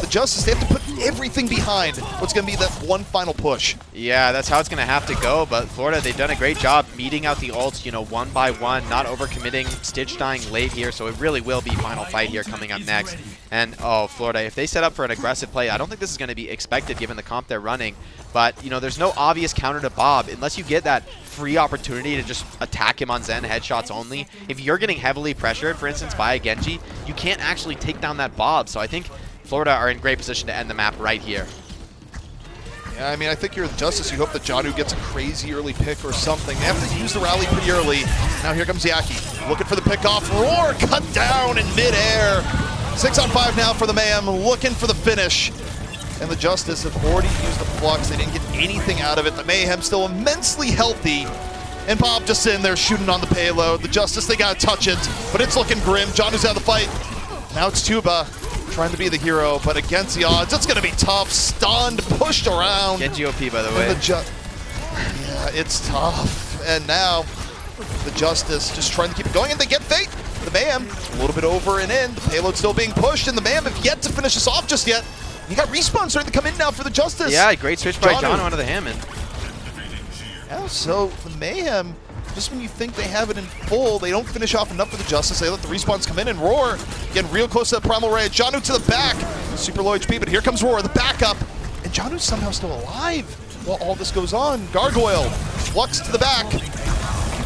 The Justice, they have to put everything behind what's going to be that one final push. Yeah, that's how it's going to have to go, but Florida, they've done a great job meeting out the ults, you know, one by one, not overcommitting, Stitch dying late here, so it really will be final fight here coming up next. And, oh, Florida, if they set up for an aggressive play, I don't think this is going to be expected given the comp they're running, but, you know, there's no obvious counter to Bob unless you get that free opportunity to just attack him on Zen headshots only. If you're getting heavily pressured, for instance, by a Genji, you can't actually take down that Bob, so I think Florida are in great position to end the map right here. Yeah, I mean, I think you're the Justice. You hope that Janu gets a crazy early pick or something. They have to use the rally pretty early. Now here comes Yaki, looking for the pickoff. Roar cut down in midair. 6 on 5 now for the Mayhem, looking for the finish. And the Justice have already used the Flux. They didn't get anything out of it. The Mayhem still immensely healthy. And Bob just sitting there shooting on the payload. The Justice, they gotta touch it, but it's looking grim. Janu's out of the fight. Now it's Tuba trying to be the hero, but against the odds, it's gonna be tough. Stunned, pushed around. Genji OP, by the way. Yeah, it's tough. And now the Justice just trying to keep it going, and they get Fate. The Mayhem a little bit over and in. The payload still being pushed, and the Mayhem have yet to finish this off just yet. You got Respawn starting to come in now for the Justice. Yeah, great switch by Janu onto the Hammond. Yeah, so the Mayhem, just when you think they have it in full, they don't finish off enough for the Justice. They let the respawns come in, and Roar getting real close to the Primal Ray. Janu to the back. Super low HP, but here comes Roar, the backup. And Janu's somehow still alive while all this goes on. Gargoyle, Flux to the back.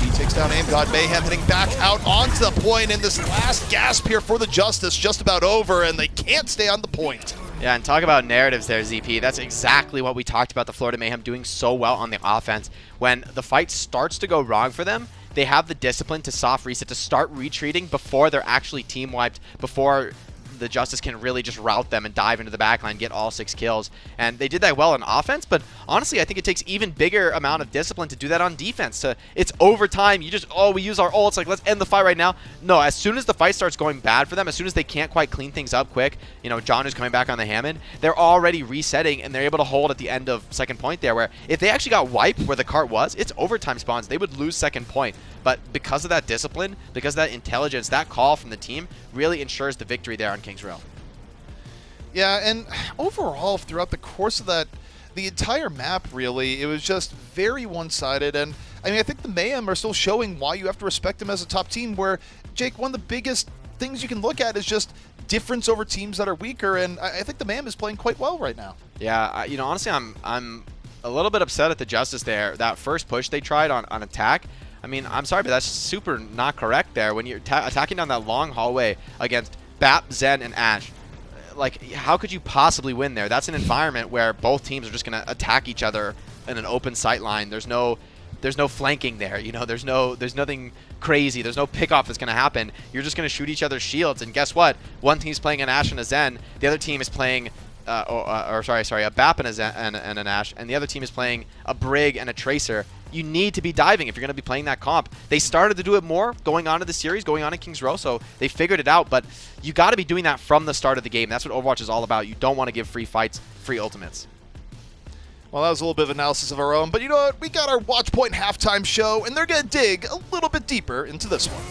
He takes down Aim God. Mayhem hitting back out onto the point, and this last gasp here for the Justice just about over, and they can't stay on the point. Yeah, and talk about narratives there, ZP. That's exactly what we talked about the Florida Mayhem doing so well on the offense. When the fight starts to go wrong for them, they have the discipline to soft reset, to start retreating before they're actually team wiped, before the Justice can really just route them and dive into the backline, get all 6 kills. And they did that well on offense, but honestly, I think it takes even bigger amount of discipline to do that on defense. It's overtime. You just, oh, we use our ults, like, let's end the fight right now. No, as soon as the fight starts going bad for them, as soon as they can't quite clean things up quick, you know, Janu's coming back on the Hammond, they're already resetting, and they're able to hold at the end of second point there, where if they actually got wiped where the cart was, it's overtime spawns. They would lose second point. But because of that discipline, because of that intelligence, that call from the team really ensures the victory there on Kings Row. Yeah, and overall, throughout the course of that, the entire map, really, it was just very one-sided. And, I mean, I think the Mayhem are still showing why you have to respect them as a top team, where, Jake, one of the biggest things you can look at is just difference over teams that are weaker, and I think the Mayhem is playing quite well right now. Yeah, you know, honestly, I'm a little bit upset at the Justice there. That first push they tried on attack, I mean, I'm sorry, but that's super not correct there. When you're attacking down that long hallway against Bap, Zen, and Ashe, like, how could you possibly win there? That's an environment where both teams are just going to attack each other in an open sight line. There's no flanking there. You know, there's nothing crazy. There's no pickoff that's going to happen. You're just going to shoot each other's shields. And guess what? One team's playing an Ashe and a Zen. The other team is playing a BAP and a Zen and an Ashe, and the other team is playing a Brig and a Tracer. You need to be diving if you're going to be playing that comp. They started to do it more going on to the series, going on in Kings Row, so they figured it out, but you got to be doing that from the start of the game. That's what Overwatch is all about. You don't want to give free fights free ultimates. Well, that was a little bit of analysis of our own, but you know what? We got our Watch Point halftime show, and they're going to dig a little bit deeper into this one.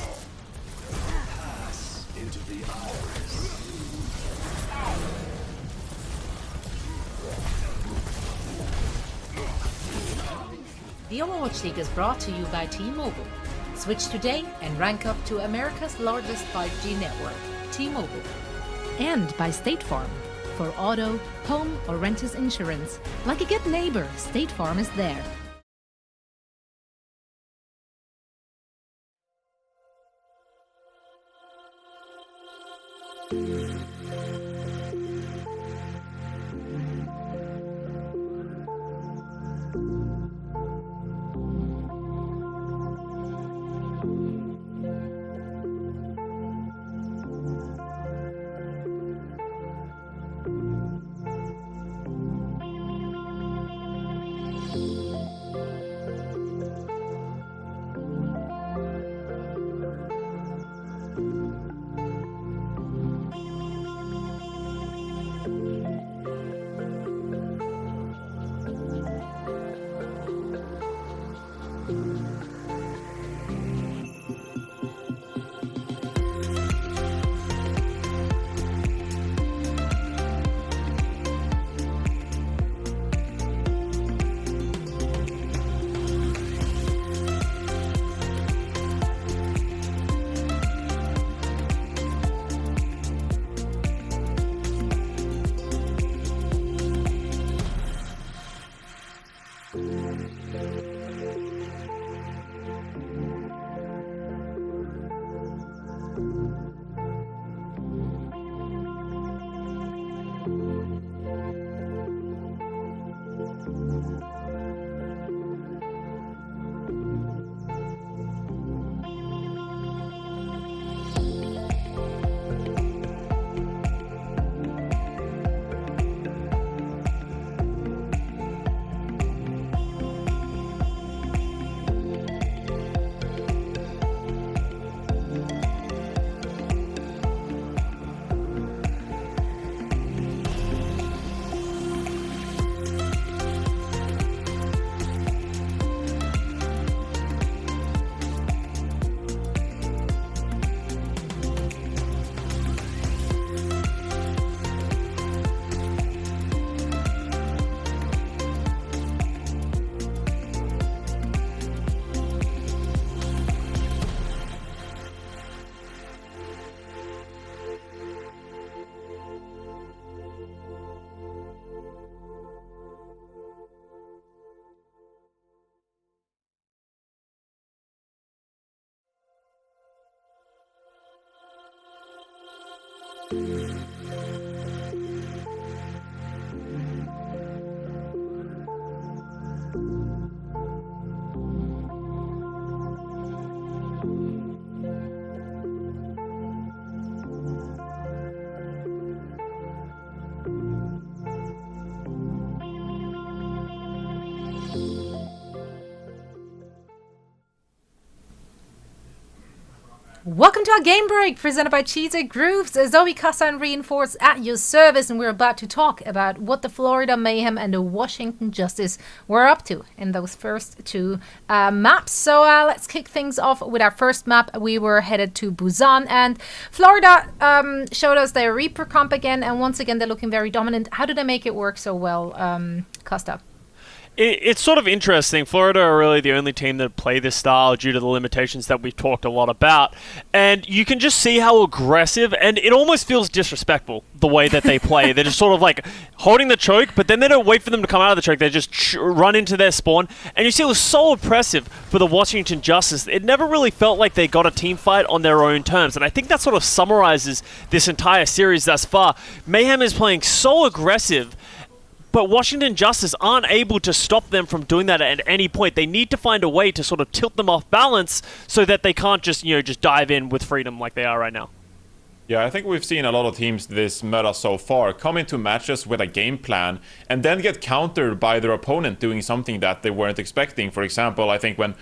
The Overwatch League is brought to you by T-Mobile. Switch today and rank up to America's largest 5G network, T-Mobile. And by State Farm. For auto, home, or renters insurance, like a good neighbor, State Farm is there. Welcome to our game break presented by Cheesy Grooves. Zoe Casa and Reinforce at your service, and we're about to talk about what the Florida Mayhem and the Washington Justice were up to in those first two maps. So let's kick things off with our first map. We were headed to Busan, and Florida showed us their Reaper comp again, and once again they're looking very dominant. How do they make it work so well, Costa? It's sort of interesting. Florida are really the only team that play this style due to the limitations that we've talked a lot about. And you can just see how aggressive, and it almost feels disrespectful, the way that they play. They're just sort of like holding the choke, but then they don't wait for them to come out of the choke. They just run into their spawn. And you see it was so oppressive for the Washington Justice. It never really felt like they got a team fight on their own terms. And I think that sort of summarizes this entire series thus far. Mayhem is playing so aggressive, but Washington Justice aren't able to stop them from doing that at any point. They need to find a way to sort of tilt them off balance so that they can't just, just dive in with freedom like they are right now. Yeah, I think we've seen a lot of teams this meta so far come into matches with a game plan and then get countered by their opponent doing something that they weren't expecting. For example, I think when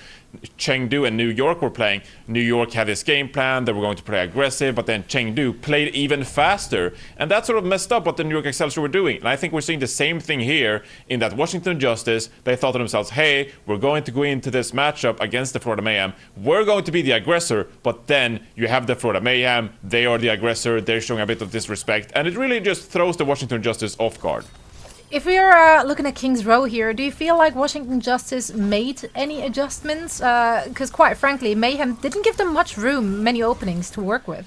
Chengdu and New York were playing. New York had this game plan, they were going to play aggressive, but then Chengdu played even faster. And that sort of messed up what the New York Excelsior were doing. And I think we're seeing the same thing here in that Washington Justice, they thought to themselves, hey, we're going to go into this matchup against the Florida Mayhem. We're going to be the aggressor, but then you have the Florida Mayhem, they are the aggressor, they're showing a bit of disrespect, and it really just throws the Washington Justice off guard. If we're looking at King's Row here, do you feel like Washington Justice made any adjustments? Because quite frankly, Mayhem didn't give them much room, many openings to work with.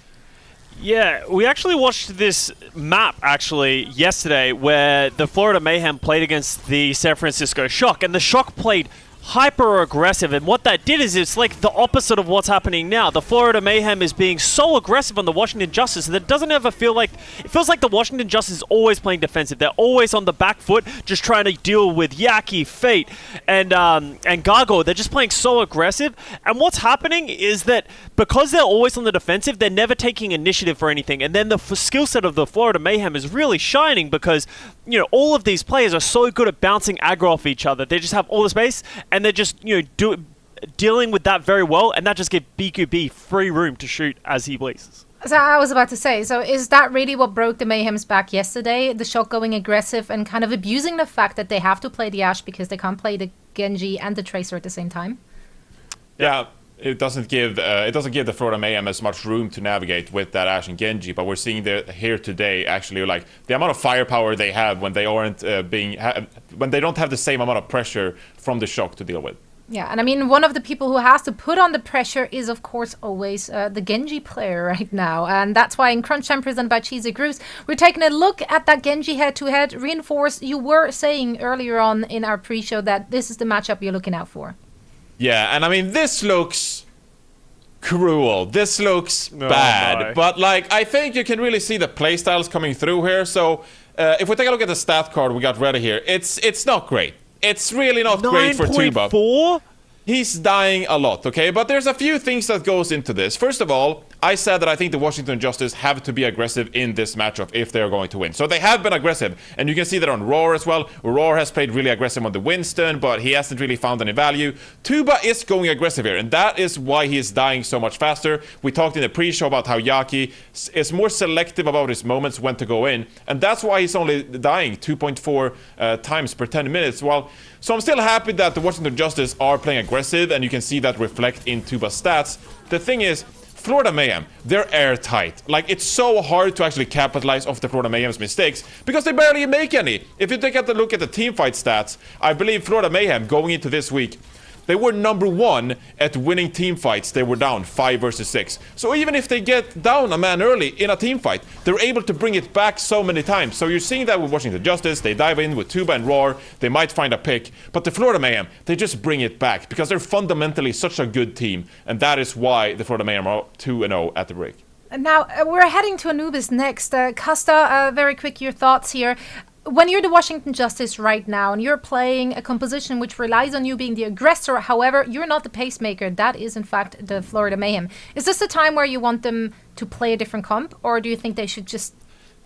Yeah, we actually watched this map yesterday where the Florida Mayhem played against the San Francisco Shock, and the Shock played hyper aggressive, and what that did is it's like the opposite of what's happening now. The Florida Mayhem is being so aggressive on the Washington Justice that it doesn't ever feel like, it feels like the Washington Justice is always playing defensive. They're always on the back foot, just trying to deal with Yaki, Fate, and Gargo. They're just playing so aggressive, and what's happening is that because they're always on the defensive, they're never taking initiative for anything, and then the skill set of the Florida Mayhem is really shining because, you know, all of these players are so good at bouncing aggro off each other. They just have all the space, and they're just, you know, dealing with that very well, and that just gives BQB free room to shoot as he pleases. So I was about to say, so is that really what broke the Mayhem's back yesterday? The Shock going aggressive and kind of abusing the fact that they have to play the Ashe because they can't play the Genji and the Tracer at the same time? Yeah. It doesn't give the Florida Mayhem as much room to navigate with that Ashe and Genji, but we're seeing here today actually like the amount of firepower they have when they aren't when they don't have the same amount of pressure from the Shock to deal with. Yeah, and I mean, one of the people who has to put on the pressure is, of course, always the Genji player right now. And that's why in Crunch Time presented by Cheesy Grooves, we're taking a look at that Genji head-to-head. Reinforce, you were saying earlier on in our pre-show that this is the matchup you're looking out for. Yeah, and I mean, this looks cruel. This looks bad. My. But, like, I think you can really see the playstyles coming through here. So, if we take a look at the stat card we got ready here, it's not great. It's really not great for Tuba. 9.4? He's dying a lot, okay? But there's a few things that goes into this. First of all, I said that I think the Washington Justice have to be aggressive in this matchup if they're going to win. So they have been aggressive, and you can see that on Roar as well. Roar has played really aggressive on the Winston, but he hasn't really found any value. Tuba is going aggressive here, and that is why he is dying so much faster. We talked in the pre-show about how Yaki is more selective about his moments when to go in, and that's why he's only dying 2.4 times per 10 minutes. So I'm still happy that the Washington Justice are playing aggressive, and you can see that reflect in Tuba's stats. The thing is, Florida Mayhem, they're airtight. Like, it's so hard to actually capitalize off the Florida Mayhem's mistakes because they barely make any. If you take a look at the teamfight stats, I believe Florida Mayhem going into this week, they were number 1 at winning team fights. They were down 5 versus 6. So even if they get down a man early in a team fight, they're able to bring it back so many times. So you're seeing that with Washington Justice. They dive in with Tuba and Roar. They might find a pick. But the Florida Mayhem, they just bring it back because they're fundamentally such a good team. And that is why the Florida Mayhem are 2-0 at the break. Now, we're heading to Anubis next. Kasta, very quick, your thoughts here. When you're the Washington Justice right now and you're playing a composition which relies on you being the aggressor, however, you're not the pacemaker. That is, in fact, the Florida Mayhem. Is this the time where you want them to play a different comp, or do you think they should just,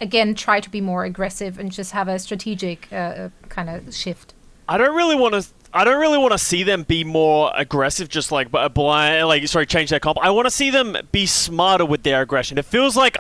again, try to be more aggressive and just have a strategic kind of shift? I don't really want to see them be more aggressive, just like change their comp. I want to see them be smarter with their aggression. It feels like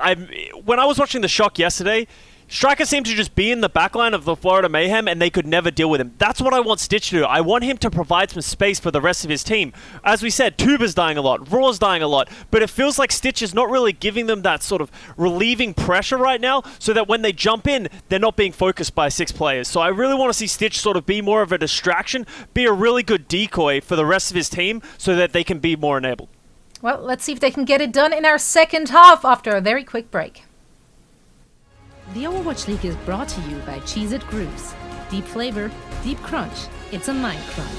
when I was watching the Shock yesterday, Striker seemed to just be in the backline of the Florida Mayhem and they could never deal with him. That's what I want Stitch to do. I want him to provide some space for the rest of his team. As we said, Tuba's dying a lot, Raw's dying a lot, but it feels like Stitch is not really giving them that sort of relieving pressure right now so that when they jump in, they're not being focused by 6 players. So I really want to see Stitch sort of be more of a distraction, be a really good decoy for the rest of his team so that they can be more enabled. Well, let's see if they can get it done in our second half after a very quick break. The Overwatch League is brought to you by Cheez-It Grooves. Deep flavor, deep crunch. It's a mind crunch.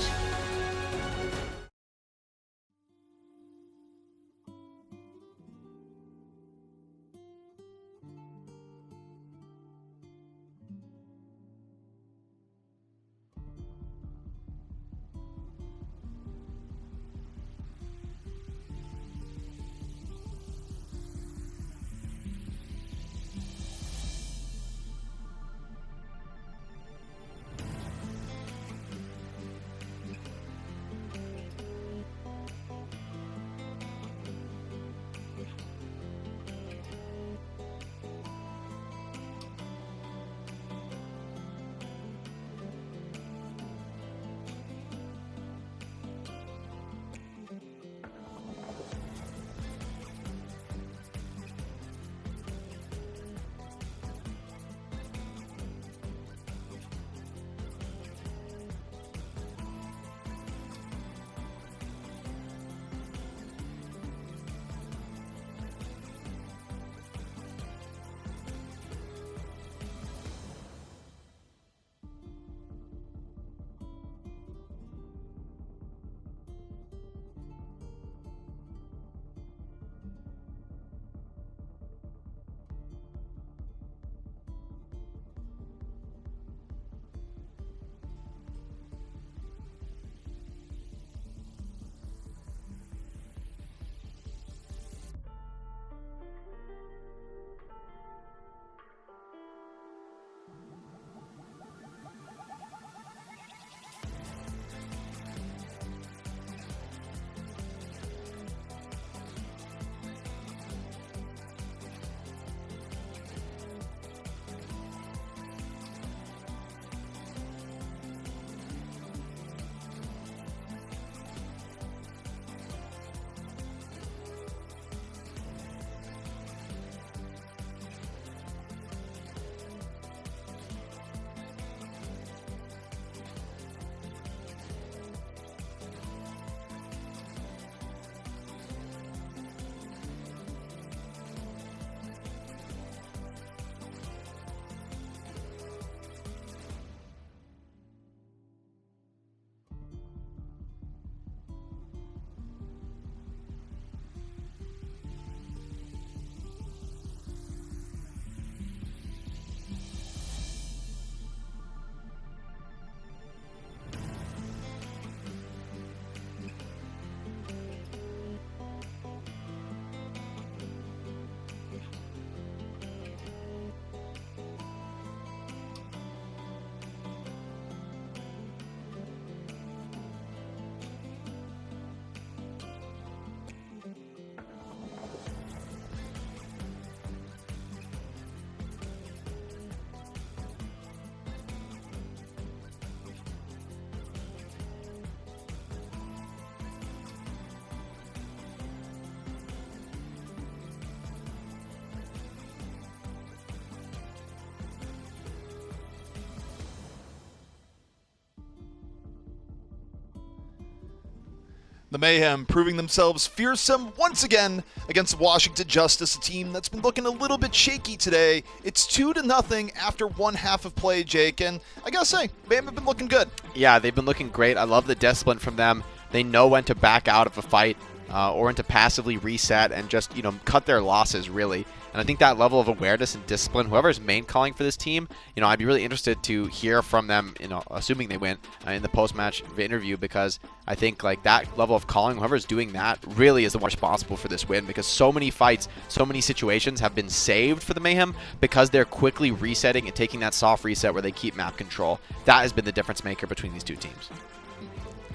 The Mayhem proving themselves fearsome once again against Washington Justice, a team that's been looking a little bit shaky today. It's 2-0 after one half of play, Jake, and I gotta say, Mayhem have been looking good. Yeah, they've been looking great. I love the discipline from them. They know when to back out of a fight or when to passively reset and just, cut their losses, really. And I think that level of awareness and discipline, whoever's main calling for this team, I'd be really interested to hear from them, assuming they win in the post-match interview, because I think like that level of calling, whoever's doing that really is the one responsible for this win, because so many fights, so many situations have been saved for the Mayhem because they're quickly resetting and taking that soft reset where they keep map control. That has been the difference maker between these two teams.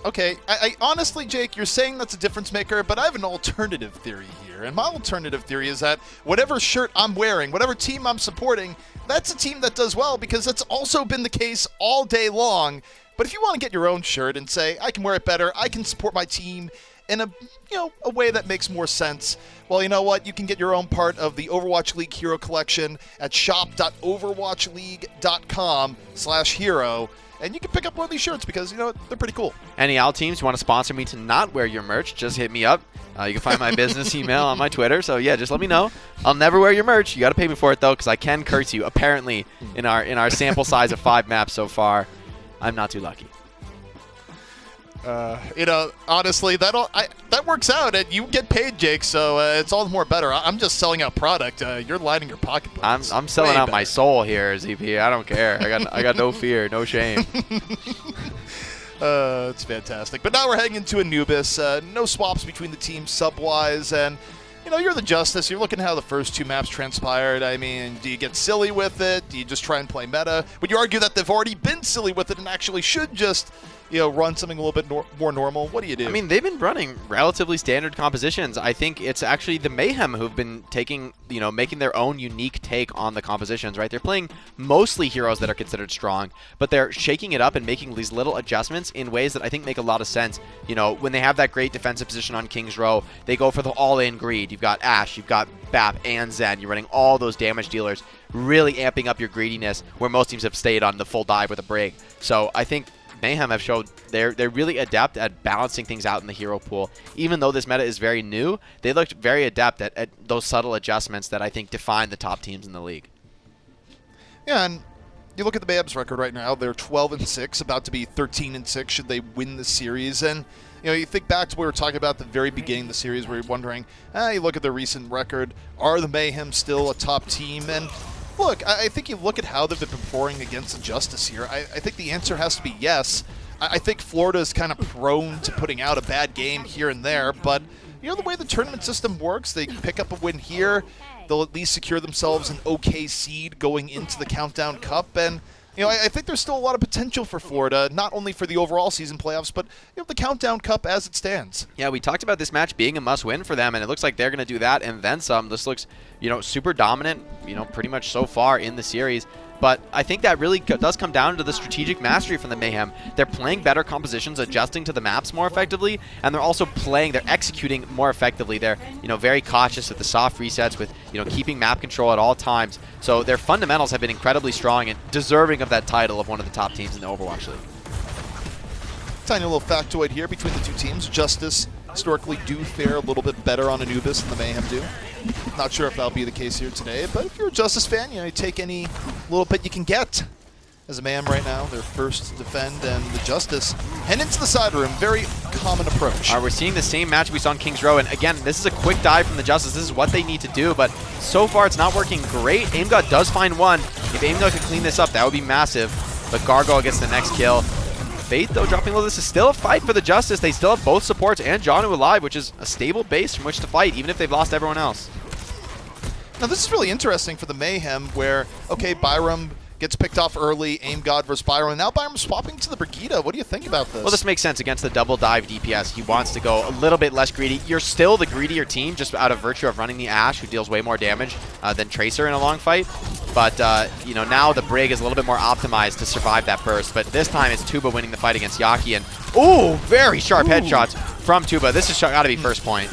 Okay, I honestly, Jake, you're saying that's a difference maker, but I have an alternative theory here. And my alternative theory is that whatever shirt I'm wearing, whatever team I'm supporting, that's a team that does well, because that's also been the case all day long. But if you want to get your own shirt and say, I can wear it better, I can support my team in a way that makes more sense, well, you know what? You can get your own part of the Overwatch League Hero Collection at shop.overwatchleague.com/hero. And you can pick up one of these shirts because, they're pretty cool. Any OWL teams who want to sponsor me to not wear your merch, just hit me up. You can find my business email on my Twitter. So, yeah, just let me know. I'll never wear your merch. You got to pay me for it, though, because I can curse you, apparently, in our sample size of 5 maps so far. I'm not too lucky. Honestly, that works out, and you get paid, Jake, so it's all the more better. I'm just selling out product. You're lining your pocketbook. I'm selling out my soul here, ZP. I don't care. I got no fear, no shame. It's fantastic. But now we're heading into Anubis. No swaps between the teams sub-wise, and you're the Justice. You're looking at how the first 2 maps transpired. I mean, do you get silly with it? Do you just try and play meta? Would you argue that they've already been silly with it and actually should just run something a little bit more normal? What do you do? I mean, they've been running relatively standard compositions. I think it's actually the Mayhem who've been taking, making their own unique take on the compositions, right? They're playing mostly heroes that are considered strong, but they're shaking it up and making these little adjustments in ways that I think make a lot of sense. When they have that great defensive position on King's Row, they go for the all-in greed. You've got Ashe, you've got Bap and Zen. You're running all those damage dealers, really amping up your greediness, where most teams have stayed on the full dive with a break. So I think Mayhem have showed they're really adept at balancing things out in the hero pool. Even though this meta is very new, they looked very adept at those subtle adjustments that I think define the top teams in the league. Yeah, and you look at the Mayhem's record right now. They're 12-6, about to be 13-6 should they win the series. And you think back to what we were talking about at the very beginning of the series, where you're wondering, you look at the recent record, are the Mayhem still a top team? And look, I think you look at how they've been performing against the Justice here. I think the answer has to be yes. I think Florida is kind of prone to putting out a bad game here and there, but the way the tournament system works, they pick up a win here, they'll at least secure themselves an okay seed going into the Countdown Cup, and I think there's still a lot of potential for Florida, not only for the overall season playoffs, but the Countdown Cup as it stands. Yeah, we talked about this match being a must-win for them, and it looks like they're going to do that and then some. This looks, super dominant, pretty much so far in the series. But I think that really does come down to the strategic mastery from the Mayhem. They're playing better compositions, adjusting to the maps more effectively, and they're also they're executing more effectively. They're, very cautious with the soft resets, with, keeping map control at all times. So their fundamentals have been incredibly strong and deserving of that title of one of the top teams in the Overwatch League. Tiny little factoid here between the two teams. Justice historically do fare a little bit better on Anubis than the Mayhem do. Not sure if that'll be the case here today, but if you're a Justice fan, you take any little bit you can get. As a Mayhem right now, they're first to defend, and the Justice head into the side room. Very common approach. We're seeing the same match we saw in King's Row, and again, this is a quick dive from the Justice. This is what they need to do, but so far it's not working great. AimGod does find one. If AimGod could clean this up, that would be massive, but Gargoyle gets the next kill. Fate, though, dropping low. This is still a fight for the Justice. They still have both supports and Jonu alive, which is a stable base from which to fight, even if they've lost everyone else. Now, this is really interesting for the Mayhem, where, okay, Byram gets picked off early, AimGod versus Byram, and now Byram's swapping to the Brigida. What do you think about this? Well, this makes sense against the double dive DPS. He wants to go a little bit less greedy. You're still the greedier team, just out of virtue of running the Ashe, who deals way more damage than Tracer in a long fight. But, now the Brig is a little bit more optimized to survive that burst. But this time it's Tuba winning the fight against Yaki. And, ooh, very sharp headshots from Tuba. This has got to be first point.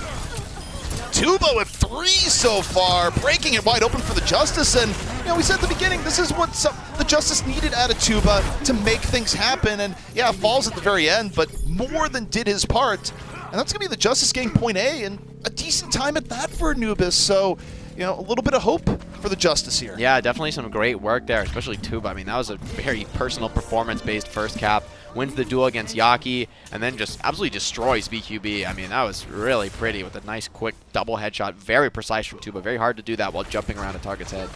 Tuba with 3 so far, breaking it wide open for the Justice, and we said at the beginning, this is what the Justice needed out of Tuba to make things happen. And yeah, falls at the very end, but more than did his part. And that's going to be the Justice getting point A, and a decent time at that for Anubis. So, a little bit of hope for the Justice here. Yeah, definitely some great work there, especially Tuba. I mean, that was a very personal performance-based first cap. Wins the duel against Yaki, and then just absolutely destroys BQB. I mean, that was really pretty with a nice, quick double headshot. Very precise from Tuba. Very hard to do that while jumping around a target's head.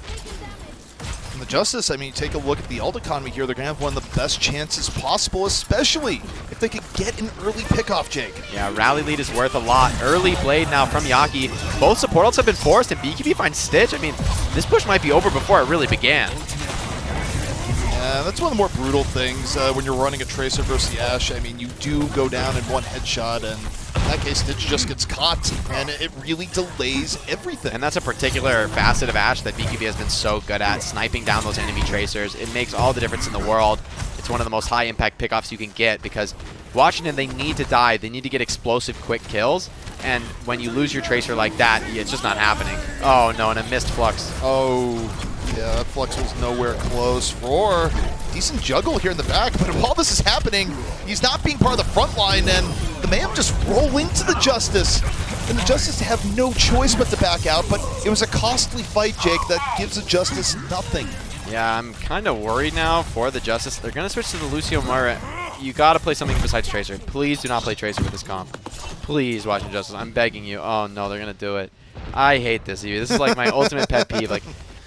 And the Justice, I mean, take a look at the ult economy here. They're going to have one of the best chances possible, especially if they could get an early pickoff, Jake. Yeah, rally lead is worth a lot. Early blade now from Yaki. Both support ults have been forced, and BQB finds Stitch. I mean, this push might be over before it really began. That's one of the more brutal things when you're running a Tracer versus the Ashe. I mean, you do go down in one headshot, and in that case, Stitch just gets caught, and it really delays everything. And that's a particular facet of Ashe that BQB has been so good at, sniping down those enemy Tracers. It makes all the difference in the world. It's one of the most high-impact pickoffs you can get, because Washington, they need to die. They need to get explosive, quick kills, and when you lose your Tracer like that, it's just not happening. Oh, no, and a missed Flux. Oh, yeah, that Flux was nowhere close. Roar, decent juggle here in the back, but while this is happening, he's not being part of the front line, and the Mayhem just roll into the Justice. And the Justice have no choice but to back out, but it was a costly fight, Jake, that gives the Justice nothing. Yeah, I'm kind of worried now for the Justice. They're going to switch to the Lucio Moira. You got to play something besides Tracer. Please do not play Tracer with this comp. Please, Washington Justice. I'm begging you. Oh, no, they're going to do it. I hate this. This is like my ultimate pet peeve. Like,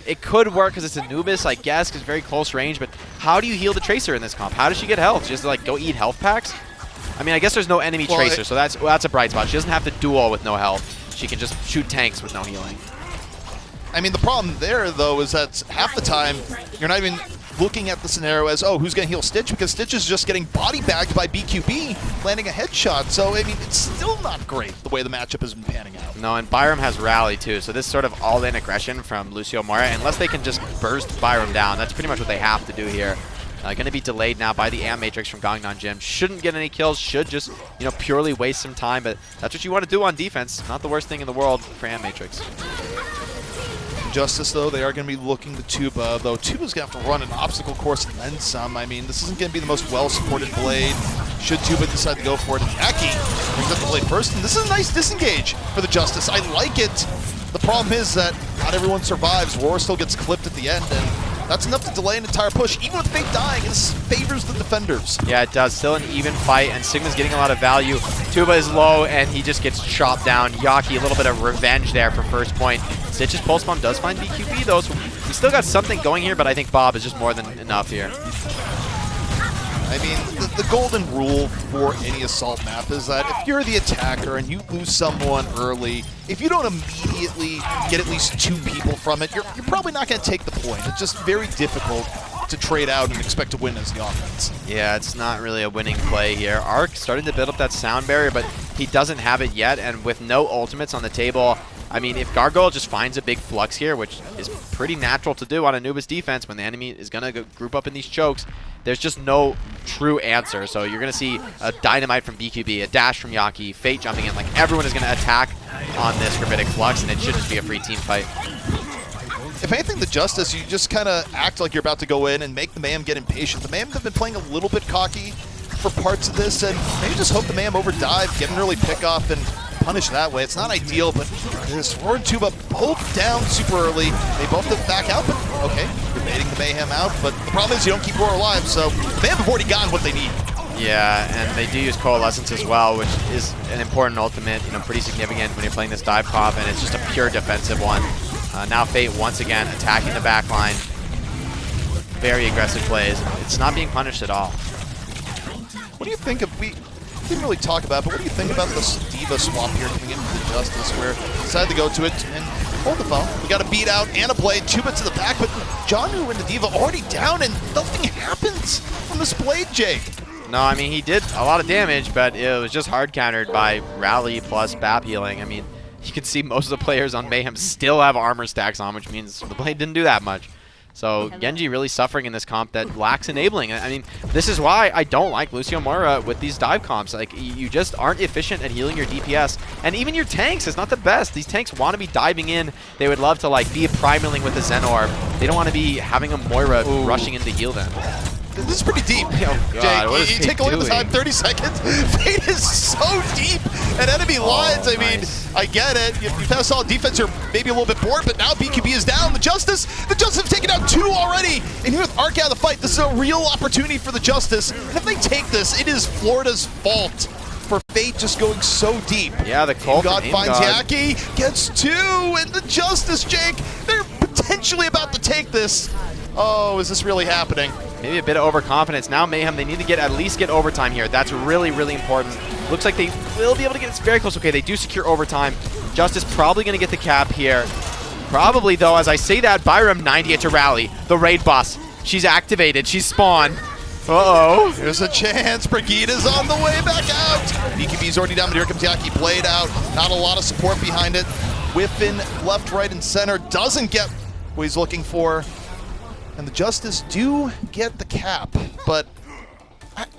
it could work because it's Anubis, I guess, because it's very close range, but how do you heal the Tracer in this comp? How does she get health? Just like go eat health packs? I mean, I guess there's no enemy Tracer, so that's a bright spot. She doesn't have to duel with no health. She can just shoot tanks with no healing. I mean, the problem there, though, is that half the time you're not even looking at the scenario as, oh, who's going to heal Stitch? Because Stitch is just getting body bagged by BQB, landing a headshot. So, I mean, it's still not great the way the matchup has been panning out. No, and Byram has rally, too. So this sort of all-in aggression from Lucio Moira, unless they can just burst Byram down, that's pretty much what they have to do here. Going to be delayed now by the Amp Matrix from Gangnam Gym. Shouldn't get any kills, should just, purely waste some time, but that's what you want to do on defense. Not the worst thing in the world for Amp Matrix. Justice, though, they are going to be looking to Tuba, though Tuba's going to have to run an obstacle course and then some. I mean, this isn't going to be the most well-supported blade. Should Tuba decide to go for it, Jackie brings up the blade first, and this is a nice disengage for the Justice. I like it. The problem is that not everyone survives. Roar still gets clipped at the end, and that's enough to delay an entire push. Even with Fate dying, this favors the defenders. Yeah, it does. Still an even fight, and Sigma's getting a lot of value. Tuba is low, and he just gets chopped down. Yaki, a little bit of revenge there for first point. Stitch's pulse bomb does find BQB, though, so we still got something going here, but I think Bob is just more than enough here. I mean, the golden rule for any assault map is that if you're the attacker and you lose someone early, if you don't immediately get at least 2 people from it, you're probably not going to take the point. It's just very difficult to trade out and expect to win as the offense. Yeah, it's not really a winning play here. Arc starting to build up that sound barrier, but he doesn't have it yet, and with no ultimates on the table, I mean, if Gargoyle just finds a big flux here, which is pretty natural to do on Anubis defense when the enemy is going to group up in these chokes, there's just no true answer. So you're going to see a dynamite from BQB, a dash from Yaki, Fate jumping in. Like, everyone is going to attack on this Gravitic Flux, and it should just be a free team fight. If anything, the Justice, you just kind of act like you're about to go in and make the Mayhem get impatient. The Mayhem have been playing a little bit cocky for parts of this, and maybe just hope the Mayhem overdive, get an early pickoff, and punish that way. It's not ideal, but this Roar and Tuba both down super early. They both have back out, but okay, you're baiting the Mayhem out, but the problem is you don't keep Roar alive, so the Mayhem have already gotten what they need. Yeah, and they do use Coalescence as well, which is an important ultimate, pretty significant when you're playing this dive comp, and it's just a pure defensive one. Now Fate once again attacking the back line. Very aggressive plays. It's not being punished at all. What do you think of, we didn't really talk about it, but what do you think about this D.Va swap here coming into the Justice, where decided to go to it and hold the phone. We got to beat out Anna Blade, Tuba to the back, but Janu and the D.Va already down, and nothing happens from this Blade, Jake. No, I mean, he did a lot of damage, but it was just hard countered by Rally plus BAP healing. I mean, you can see most of the players on Mayhem still have armor stacks on, which means the Blade didn't do that much. So Genji really suffering in this comp that lacks enabling. I mean, this is why I don't like Lucio Moira with these dive comps. Like, you just aren't efficient at healing your DPS. And even your tanks is not the best. These tanks want to be diving in. They would love to, like, be primaling with a Zen Orb. They don't want to be having a Moira rushing in to heal them. This is pretty deep. Oh God, what is you he take a look at the doing? time, 30 seconds. Fate is so deep at enemy lines. I mean, I get it. You pass all defense, you're maybe a little bit bored, but now BQB is down. The Justice have taken out 2 already. And here with Arc out of the fight, this is a real opportunity for the Justice. And if they take this, it is Florida's fault for Fate just going so deep. Yeah, the call God from finds Aimgod. Yaki, gets 2, and the Justice, Jake, they're potentially about to take this. Oh, is this really happening? Maybe a bit of overconfidence. Now Mayhem, they need to at least get overtime here. That's really, really important. Looks like they will be able to get this very close. Okay, they do secure overtime. Justice probably going to get the cap here. Probably, though, as I say that, Byram 98 to rally. The raid boss. She's activated. She's spawned. Uh-oh. There's a chance. Brigida's on the way back out. BQB's already down, but here comes Yaki. Played out. Not a lot of support behind it. Whipping left, right, and center. Doesn't get what he's looking for. And the Justice do get the cap, but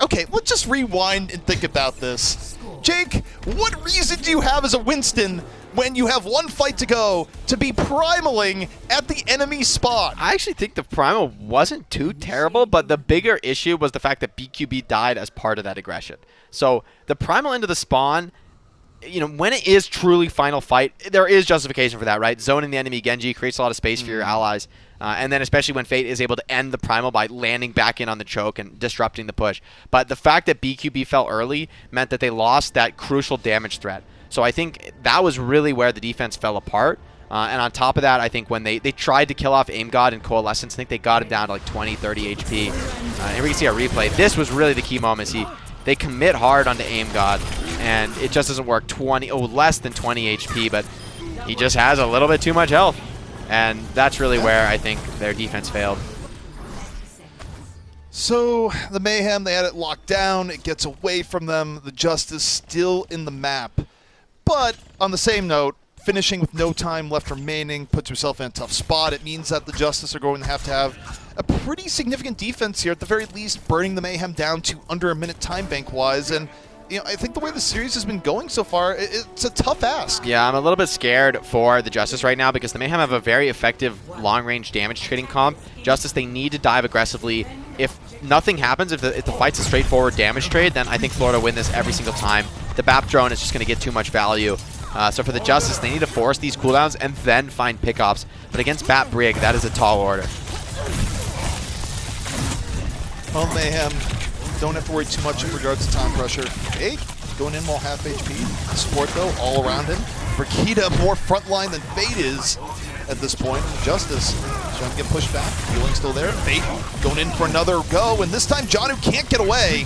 okay, let's just rewind and think about this. Jake, what reason do you have as a Winston when you have 1 fight to go to be primaling at the enemy spot? I actually think the primal wasn't too terrible, but the bigger issue was the fact that BQB died as part of that aggression. So the primal into the spawn, you know, when it is truly final fight, there is justification for that, right? Zoning the enemy Genji creates a lot of space for your allies. And then especially when Fate is able to end the primal by landing back in on the choke and disrupting the push. But the fact that BQB fell early meant that they lost that crucial damage threat. So I think that was really where the defense fell apart. And on top of that, I think when they tried to kill off Aimgod and Coalescence, I think they got him down to like 20, 30 HP. Here we can see a replay. This was really the key moment. They commit hard onto Aimgod, and it just doesn't work. Less than 20 HP, but he just has a little bit too much health. And that's really where I think their defense failed. So the Mayhem, they had it locked down. It gets away from them. The Justice still in the map. But on the same note, finishing with no time left remaining puts herself in a tough spot. It means that the Justice are going to have a pretty significant defense here, at the very least, burning the Mayhem down to under a minute time bank-wise. And you know, I think the way the series has been going so far, it's a tough ask. Yeah, I'm a little bit scared for the Justice right now because the Mayhem have a very effective long-range damage trading comp. Justice, they need to dive aggressively. If nothing happens, if the fight's a straightforward damage trade, then I think Florida win this every single time. The BAP drone is just going to get too much value. So for the Justice, they need to force these cooldowns and then find pickups. But against BAP Brig, that is a tall order. Well, Mayhem don't have to worry too much in regards to time pressure. Hey, going in while half HP. Support, though, all around him. Brigida more frontline than Fate is at this point. Justice trying to get pushed back. Healing still there. Fate going in for another go, and this time Janu can't get away.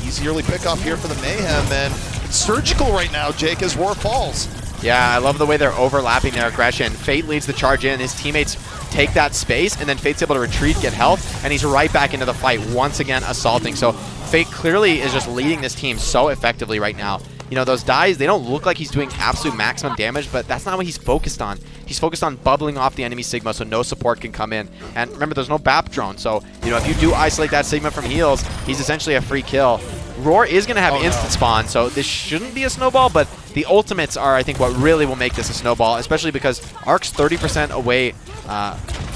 Easy early pickoff here for the Mayhem, and it's surgical right now, Jake, as Roar falls. Yeah, I love the way they're overlapping their aggression. Fate leads the charge in. His teammates take that space, and then Fate's able to retreat, get health, and he's right back into the fight, once again assaulting. So Fate clearly is just leading this team so effectively right now. You know, those dives, they don't look like he's doing absolute maximum damage, but that's not what he's focused on. He's focused on bubbling off the enemy Sigma so no support can come in. And remember, there's no BAP drone, so, you know, if you do isolate that Sigma from heals, he's essentially a free kill. Roar is going to have instant spawn, so this shouldn't be a snowball, but the ultimates are, I think, what really will make this a snowball, especially because Arc's 30% away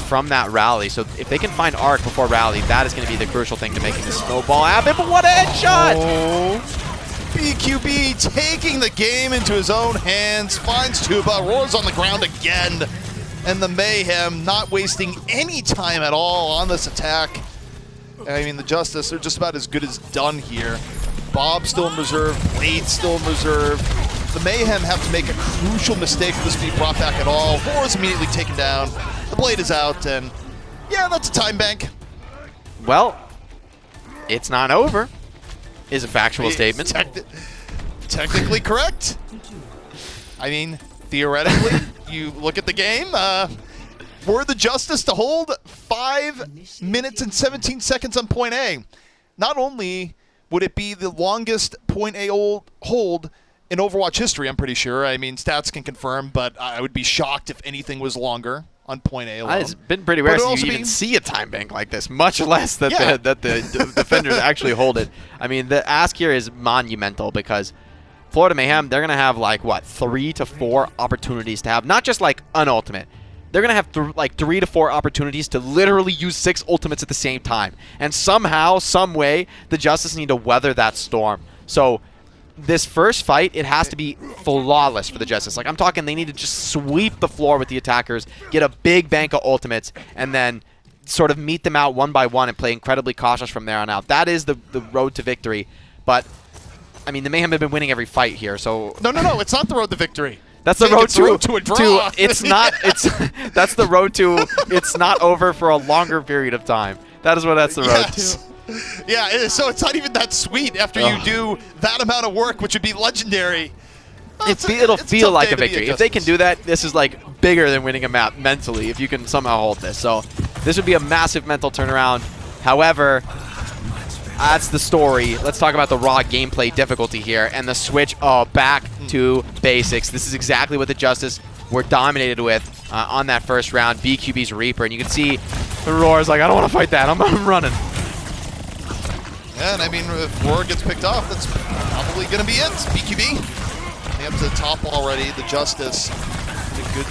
from that rally. So if they can find Arc before rally, that is going to be the crucial thing to making this snowball happen. But what a headshot! Oh. BQB taking the game into his own hands, finds Tuba, Roar's on the ground again, and the Mayhem not wasting any time at all on this attack. I mean, the Justice, they're just about as good as done here. Bob's still in reserve, Blade's still in reserve. The Mayhem have to make a crucial mistake for this to be brought back at all. Roar's immediately taken down, the Blade is out, and yeah, that's a time bank. Well, it's not over. Is a factual statement. Technically correct. I mean, theoretically, you look at the game, were the Justice to hold 5 minutes and 17 seconds on point A, not only would it be the longest point A hold in Overwatch history, I'm pretty sure. I mean, stats can confirm, but I would be shocked if anything was longer. on point A alone. It's been pretty rare But to even see a time bank like this, much less that the defenders actually hold it. I mean, the ask here is monumental because Florida Mayhem, they're going to have, like, what, 3 to 4 opportunities to have, not just, like, an ultimate. They're going to have, like, 3 to 4 opportunities to literally use 6 ultimates at the same time. And somehow, some way, the Justice need to weather that storm. So this first fight, it has to be flawless for the Justice. Like, I'm talking they need to just sweep the floor with the attackers, get a big bank of ultimates, and then sort of meet them out one by one and play incredibly cautious from there on out. That is the road to victory. But I mean, the Mayhem have been winning every fight here, so... No, it's not the road to victory. That's the road to a draw. It's not... That's the road to... It's not over for a longer period of time. That is what that's the road to. Yeah, so it's not even that sweet after you do that amount of work, which would be legendary. It'll feel like a victory. If they can do that, this is like bigger than winning a map mentally, if you can somehow hold this. So this would be a massive mental turnaround. However... That's the story. Let's talk about the raw gameplay difficulty here and the switch back to basics. This is exactly what the Justice were dominated with on that first round, BQB's Reaper. And you can see the Roar's like, I don't want to fight that. I'm running. Yeah, and I mean, if Roar gets picked off, that's probably going to be it. BQB, they up to the top already. The Justice, a good,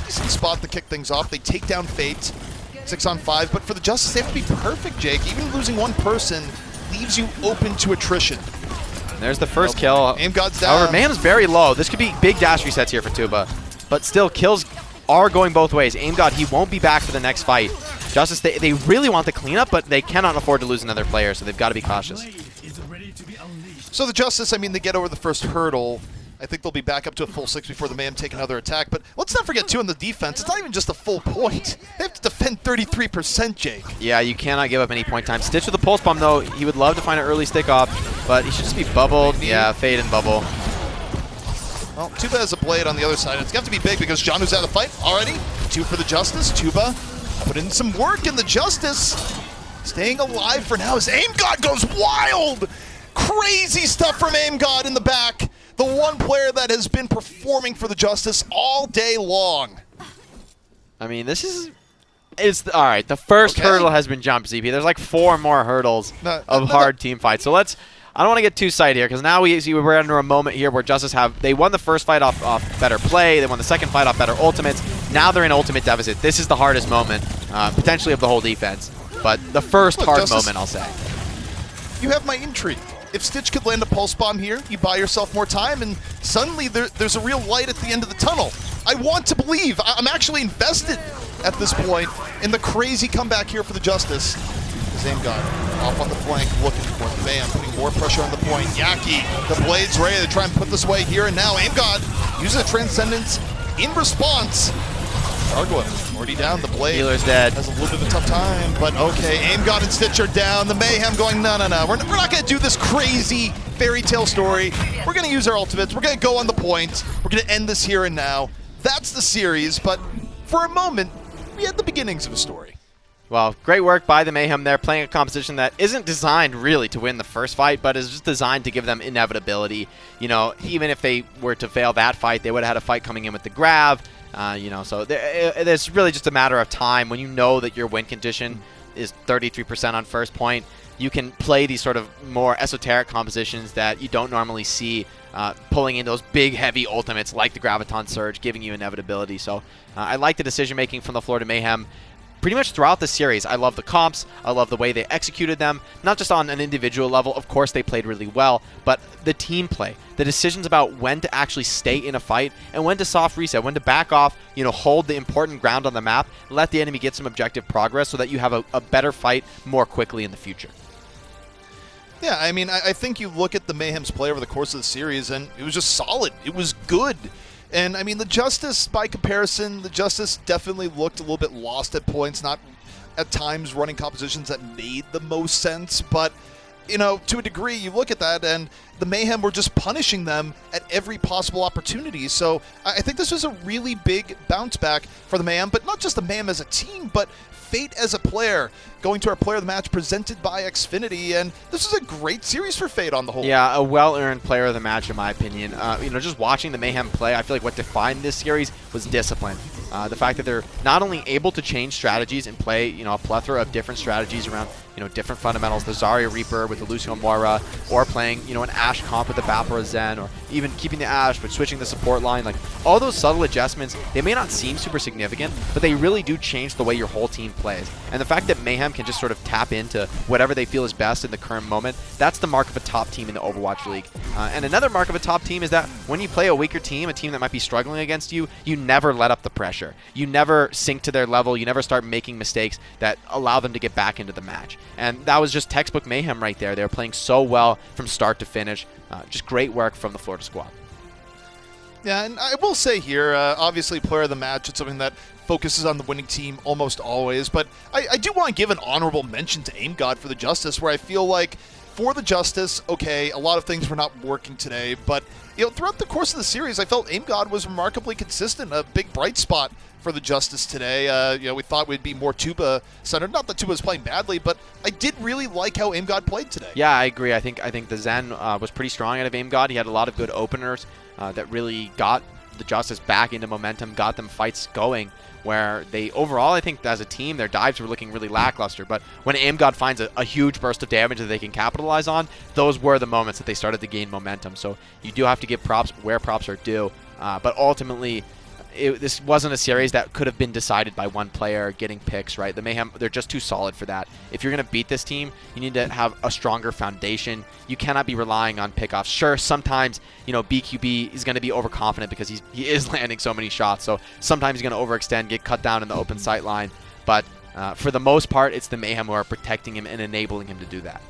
decent spot to kick things off. They take down Fate. 6 on 5, but for the Justice, they have to be perfect, Jake. Even losing one person leaves you open to attrition. And there's the first kill. Aim God's down. However, Mayhem's very low. This could be big dash resets here for Tuba. But still, kills are going both ways. Aim God, he won't be back for the next fight. Justice, they really want the cleanup, but they cannot afford to lose another player, so they've got to be cautious. So the Justice, I mean, they get over the first hurdle. I think they'll be back up to a full 6 before the Mayhem take another attack. But let's not forget, too, on the defense, it's not even just a full point. They have to defend 33%, Jake. Yeah, you cannot give up any point time. Stitch with the pulse bomb, though. He would love to find an early stick off, but he should just be bubbled. Yeah, fade and bubble. Well, Tuba has a blade on the other side. It's got to be big because Janu's out of the fight already. 2 for the Justice. Tuba put in some work, and the Justice staying alive for now as Aim God goes wild. Crazy stuff from Aim God in the back. The one player that has been performing for the Justice all day long. I mean, this is... all right, the first hurdle has been jumped, ZP. There's like 4 more hurdles of hard team fights. So let's... I don't want to get too excited here because now we're under a moment here where Justice they won the first fight off better play. They won the second fight off better ultimates. Now they're in ultimate deficit. This is the hardest moment, potentially, of the whole defense. But the first hard Justice, moment, I'll say. You have my intrigue. If Stitch could land a pulse bomb here, you buy yourself more time, and suddenly there's a real light at the end of the tunnel. I want to believe. I'm actually invested at this point in the crazy comeback here for the Justice. Aim God off on the flank, looking for the Mayhem, putting more pressure on the point. Yaki, the blade's ready to try and put this away here and now. Aim God uses a Transcendence in response. Argwa already down. The blade Healer's dead. Has a little bit of a tough time, but okay. Aim God and Stitch are down. The Mayhem going, no. We're not going to do this crazy fairy tale story. We're going to use our ultimates. We're going to go on the point. We're going to end this here and now. That's the series, but for a moment, we had the beginnings of a story. Well, great work by the Mayhem there, playing a composition that isn't designed really to win the first fight, but is just designed to give them inevitability. You know, even if they were to fail that fight, they would have had a fight coming in with the Grav. You know, so it's really just a matter of time. When you know that your win condition is 33% on first point, you can play these sort of more esoteric compositions that you don't normally see, pulling in those big, heavy ultimates like the Graviton Surge, giving you inevitability. So I like the decision-making from the Florida Mayhem. Pretty much throughout the series, I love the comps, I love the way they executed them, not just on an individual level, of course they played really well, but the team play, the decisions about when to actually stay in a fight and when to soft reset, when to back off, you know, hold the important ground on the map, let the enemy get some objective progress so that you have a better fight more quickly in the future. Yeah, I mean, I think you look at the Mayhem's play over the course of the series, and it was just solid. It was good. And, I mean, the Justice, by comparison, the Justice definitely looked a little bit lost at points, not at times running compositions that made the most sense. But, you know, to a degree, you look at that, and the Mayhem were just punishing them at every possible opportunity. So I think this was a really big bounce back for the Mayhem, but not just the Mayhem as a team, but Fate as a player, going to our player of the match presented by Xfinity, and this is a great series for Fate on the whole. Yeah, a well-earned player of the match in my opinion. You know, just watching the Mayhem play, I feel like what defined this series was discipline. The fact that they're not only able to change strategies and play, a plethora of different strategies around, different fundamentals, the Zarya Reaper with the Lucio Moira, or playing, an Ashe comp with the Vapora Zen, or even keeping the Ashe but switching the support line. Like, all those subtle adjustments, they may not seem super significant, but they really do change the way your whole team plays. And the fact that Mayhem can just sort of tap into whatever they feel is best in the current moment, that's the mark of a top team in the Overwatch League. And another mark of a top team is that when you play a weaker team, a team that might be struggling against you, you never let up the pressure. You never sink to their level. You never start making mistakes that allow them to get back into the match. And that was just textbook Mayhem right there. They were playing so well from start to finish. Just great work from the Florida squad. Yeah, and I will say here, obviously player of the match, it's something that focuses on the winning team almost always, but I do want to give an honorable mention to Aim God for the Justice, where I feel like for the Justice, okay, a lot of things were not working today, but throughout the course of the series, I felt Aim God was remarkably consistent, a big bright spot for the Justice today. We thought we'd be more Tuba-centered. Not that Tuba was playing badly, but I did really like how Aim God played today. Yeah, I agree. I think the Zen was pretty strong out of Aim God. He had a lot of good openers that really got the Justice back into momentum, got them fights going, where they overall, I think as a team, their dives were looking really lackluster. But when Aim God finds a huge burst of damage that they can capitalize on, those were the moments that they started to gain momentum. So you do have to give props where props are due. But ultimately, this wasn't a series that could have been decided by one player getting picks, right? The Mayhem, they're just too solid for that. If you're going to beat this team, you need to have a stronger foundation. You cannot be relying on pickoffs. Sure, sometimes, BQB is going to be overconfident because he is landing so many shots. So sometimes he's going to overextend, get cut down in the open sight line. But for the most part, it's the Mayhem who are protecting him and enabling him to do that.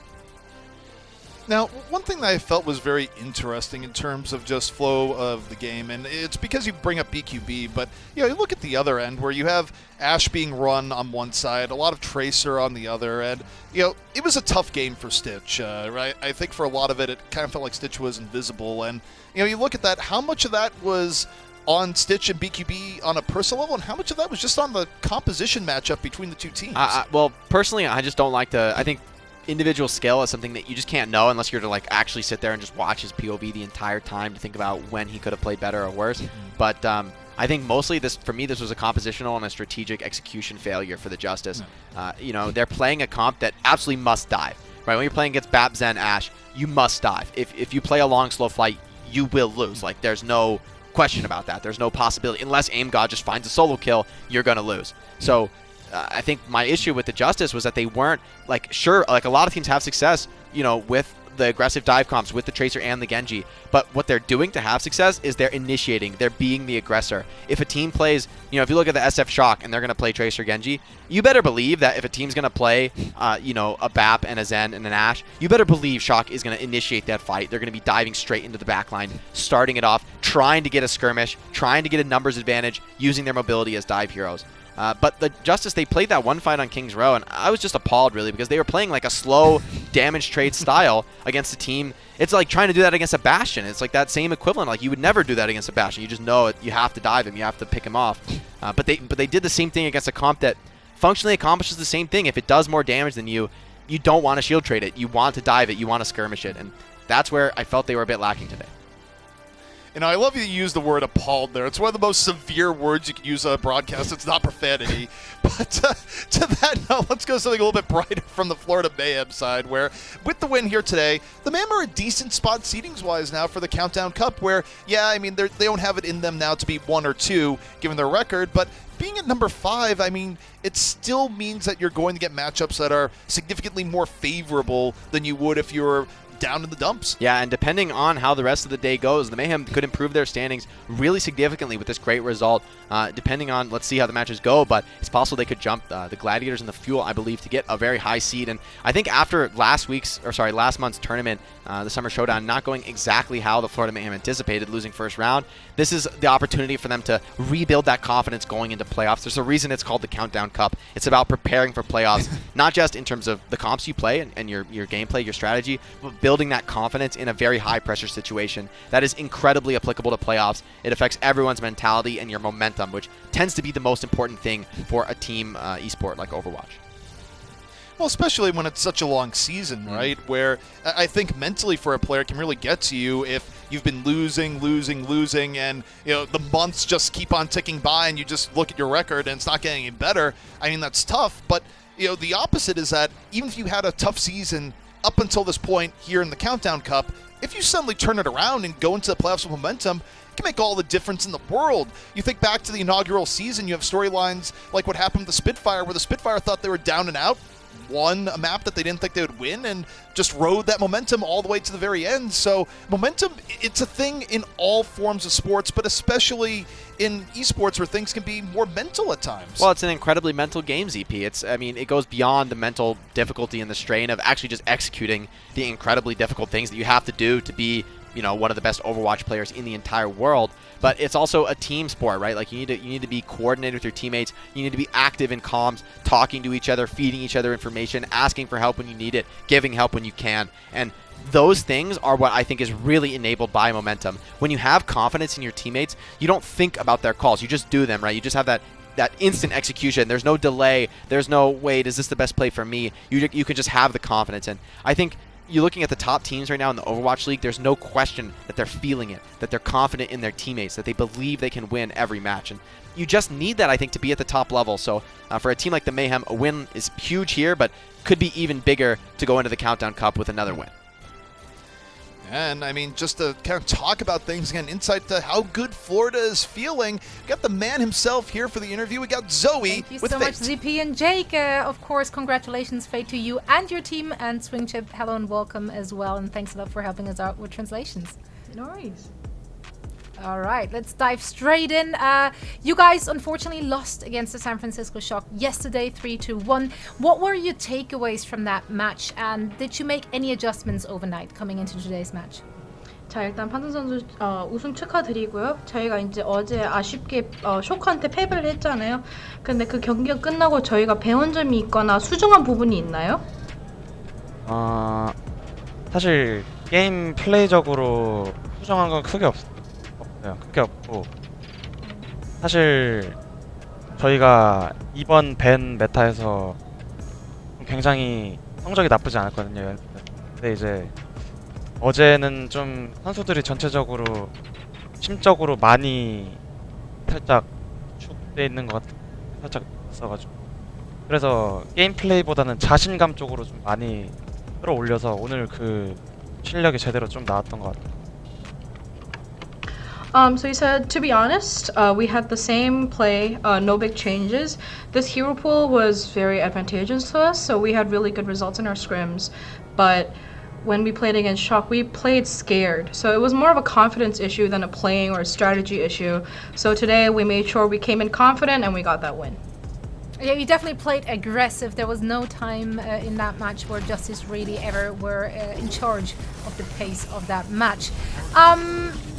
Now, one thing that I felt was very interesting in terms of just flow of the game, and it's because you bring up BQB, but you look at the other end where you have Ashe being run on one side, a lot of Tracer on the other, and it was a tough game for Stitch, right? I think for a lot of it kind of felt like Stitch was invisible, and you look at that, how much of that was on Stitch and BQB on a personal level, and how much of that was just on the composition matchup between the two teams? Well, personally, I just don't like to. I think individual skill is something that you just can't know unless you're to actually sit there and just watch his POV the entire time to think about when he could have played better or worse. But I think mostly this was a compositional and a strategic execution failure for the Justice. They're playing a comp that absolutely must dive. Right, when you're playing against Bap, Zen, Ashe, you must dive. If you play a long, slow fight, you will lose. There's no question about that. There's no possibility. Unless Aim God just finds a solo kill, you're going to lose. So I think my issue with the Justice was that they weren't, sure, a lot of teams have success, with the aggressive dive comps, with the Tracer and the Genji, but what they're doing to have success is they're initiating, they're being the aggressor. If a team plays, if you look at the SF Shock and they're going to play Tracer Genji, you better believe that if a team's going to play, a BAP and a Zen and an Ashe, you better believe Shock is going to initiate that fight. They're going to be diving straight into the backline, starting it off, trying to get a skirmish, trying to get a numbers advantage, using their mobility as dive heroes. But the Justice, they played that one fight on King's Row, and I was just appalled, really, because they were playing a slow damage trade style against a team. It's like trying to do that against a Bastion. It's like that same equivalent. You would never do that against a Bastion. You just know it. You have to dive him. You have to pick him off. But they did the same thing against a comp that functionally accomplishes the same thing. If it does more damage than you, you don't want to shield trade it. You want to dive it. You want to skirmish it. And that's where I felt they were a bit lacking today. I love you use the word appalled there. It's one of the most severe words you can use on a broadcast. It's not profanity. But to that note, let's go something a little bit brighter from the Florida Mayhem side, where with the win here today, the Mayhem are a decent spot seedings-wise now for the Countdown Cup, where, they don't have it in them now to be 1 or 2, given their record, but being at number 5, it still means that you're going to get matchups that are significantly more favorable than you would if you were down in the dumps. Yeah, and depending on how the rest of the day goes, the Mayhem could improve their standings really significantly with this great result. Depending on, let's see how the matches go, but it's possible they could jump the Gladiators and the Fuel, I believe, to get a very high seed. And I think after last month's tournament, the Summer Showdown, not going exactly how the Florida Mayhem anticipated, losing first round, this is the opportunity for them to rebuild that confidence going into playoffs. There's a reason it's called the Countdown Cup. It's about preparing for playoffs, not just in terms of the comps you play and your gameplay, your strategy, but building that confidence in a very high pressure situation that is incredibly applicable to playoffs. It affects everyone's mentality and your momentum, which tends to be the most important thing for a team esport like Overwatch. Well, especially when it's such a long season, right? Where I think mentally for a player can really get to you if you've been losing, and the months just keep on ticking by, and you just look at your record and it's not getting any better. I mean, that's tough. But the opposite is that even if you had a tough season up until this point here in the Countdown Cup, if you suddenly turn it around and go into the playoffs with momentum, it can make all the difference in the world. You think back to the inaugural season, you have storylines like what happened with the Spitfire, where the Spitfire thought they were down and out, won a map that they didn't think they would win, and just rode that momentum all the way to the very end. So momentum, it's a thing in all forms of sports, but especially in esports where things can be more mental at times. Well, it's an incredibly mental game, ZP. It goes beyond the mental difficulty and the strain of actually just executing the incredibly difficult things that you have to do to be one of the best Overwatch players in the entire world. But it's also a team sport, right? Like you need to be coordinated with your teammates. You need to be active in comms, talking to each other, feeding each other information, asking for help when you need it, giving help when you can. And those things are what I think is really enabled by momentum. When you have confidence in your teammates, you don't think about their calls. You just do them, right? You just have that instant execution. There's no delay. There's no, wait, is this the best play for me? You can just have the confidence. And I think you're looking at the top teams right now in the Overwatch League, there's no question that they're feeling it, that they're confident in their teammates, that they believe they can win every match. And you just need that, I think, to be at the top level. So for a team like the Mayhem, a win is huge here, but could be even bigger to go into the Countdown Cup with another win. And, just to kind of talk about things again, insight to how good Florida is feeling. We got the man himself here for the interview. We got Zoe. Thank you with so Fate. much, ZP and Jake. Of course, congratulations, Fate, to you and your team. And Swingchip, hello and welcome as well. And thanks a lot for helping us out with translations. No worries. All right, let's dive straight in. You guys unfortunately lost against the San Francisco Shock yesterday, 3-1. What were your takeaways from that match? And did you make any adjustments overnight coming into today's match? 자, 일단 판슨 선수 우승 축하드리고요. 저희가 이제 어제 아쉽게 쇼크한테 패배를 했잖아요. 근데 그 경기가 끝나고 저희가 배운 점이 있거나 수정한 부분이 있나요? 사실 게임 플레이적으로 수정한 건 크게 없어요. 크게 없고, 사실 저희가 이번 밴 메타에서 굉장히 성적이 나쁘지 않았거든요. 근데 이제 어제는 좀 선수들이 전체적으로 심적으로 많이 살짝 축돼 있는 것 같은 살짝 있어가지고, 그래서 게임 플레이보다는 자신감 쪽으로 좀 많이 끌어올려서 오늘 그 실력이 제대로 좀 나왔던 것 같아요. So he said, to be honest, we had the same play, no big changes. This hero pool was very advantageous to us, so we had really good results in our scrims. But when we played against Shock, we played scared. So it was more of a confidence issue than a playing or a strategy issue. So today we made sure we came in confident and we got that win. Yeah, you definitely played aggressive. There was no time in that match where Justice really ever were in charge of the pace of that match.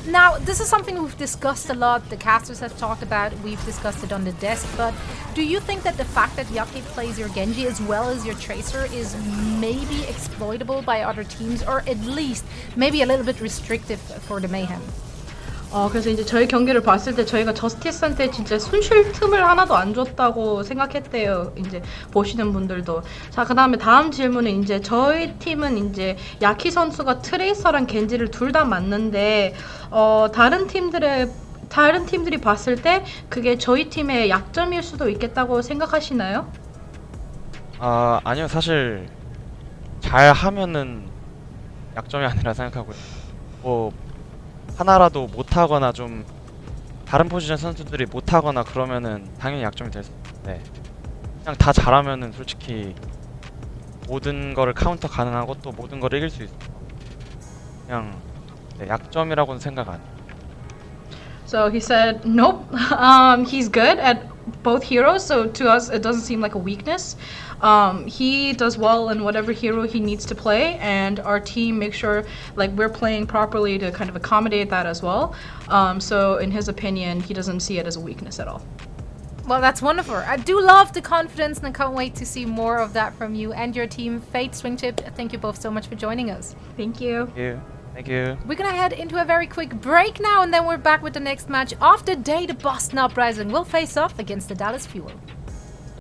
Now, this is something we've discussed a lot, the casters have talked about, we've discussed it on the desk, but do you think that the fact that Yaki plays your Genji as well as your Tracer is maybe exploitable by other teams, or at least maybe a little bit restrictive for the Mayhem? 그래서 이제 저희 경기를 봤을 때 저희가 저스티스한테 진짜 손쉴 틈을 하나도 안 줬다고 생각했대요. 이제 보시는 분들도. 자, 그다음에 다음 질문은 이제 저희 팀은 이제 야키 선수가 트레이서랑 겐지를 둘 다 맞는데 다른 팀들이 봤을 때 그게 저희 팀의 약점일 수도 있겠다고 생각하시나요? 아니요, 사실 잘 하면은 약점이 아니라 생각하고요. 뭐 하나라도 못하거나 좀 다른 포지션 선수들이 못하거나 그러면은 당연히 약점이 될 수 있는데, 그냥 다 잘하면은 솔직히 모든 거를 카운터 가능하고 또 모든 거를 이길 수 있어요. 그냥 약점이라고는 생각 안 해요. So he said, nope, he's good at both heroes, so to us it doesn't seem like a weakness. He does well in whatever hero he needs to play, and our team makes sure like we're playing properly to kind of accommodate that as well. So in his opinion, he doesn't see it as a weakness at all. Well, that's wonderful. I do love the confidence, and I can't wait to see more of that from you and your team. Fate, Swingchip, thank you both so much for joining us. Thank you. Thank you. We're gonna head into a very quick break now, and then we're back with the next match of the day. The Boston Uprising will face off against the Dallas Fuel.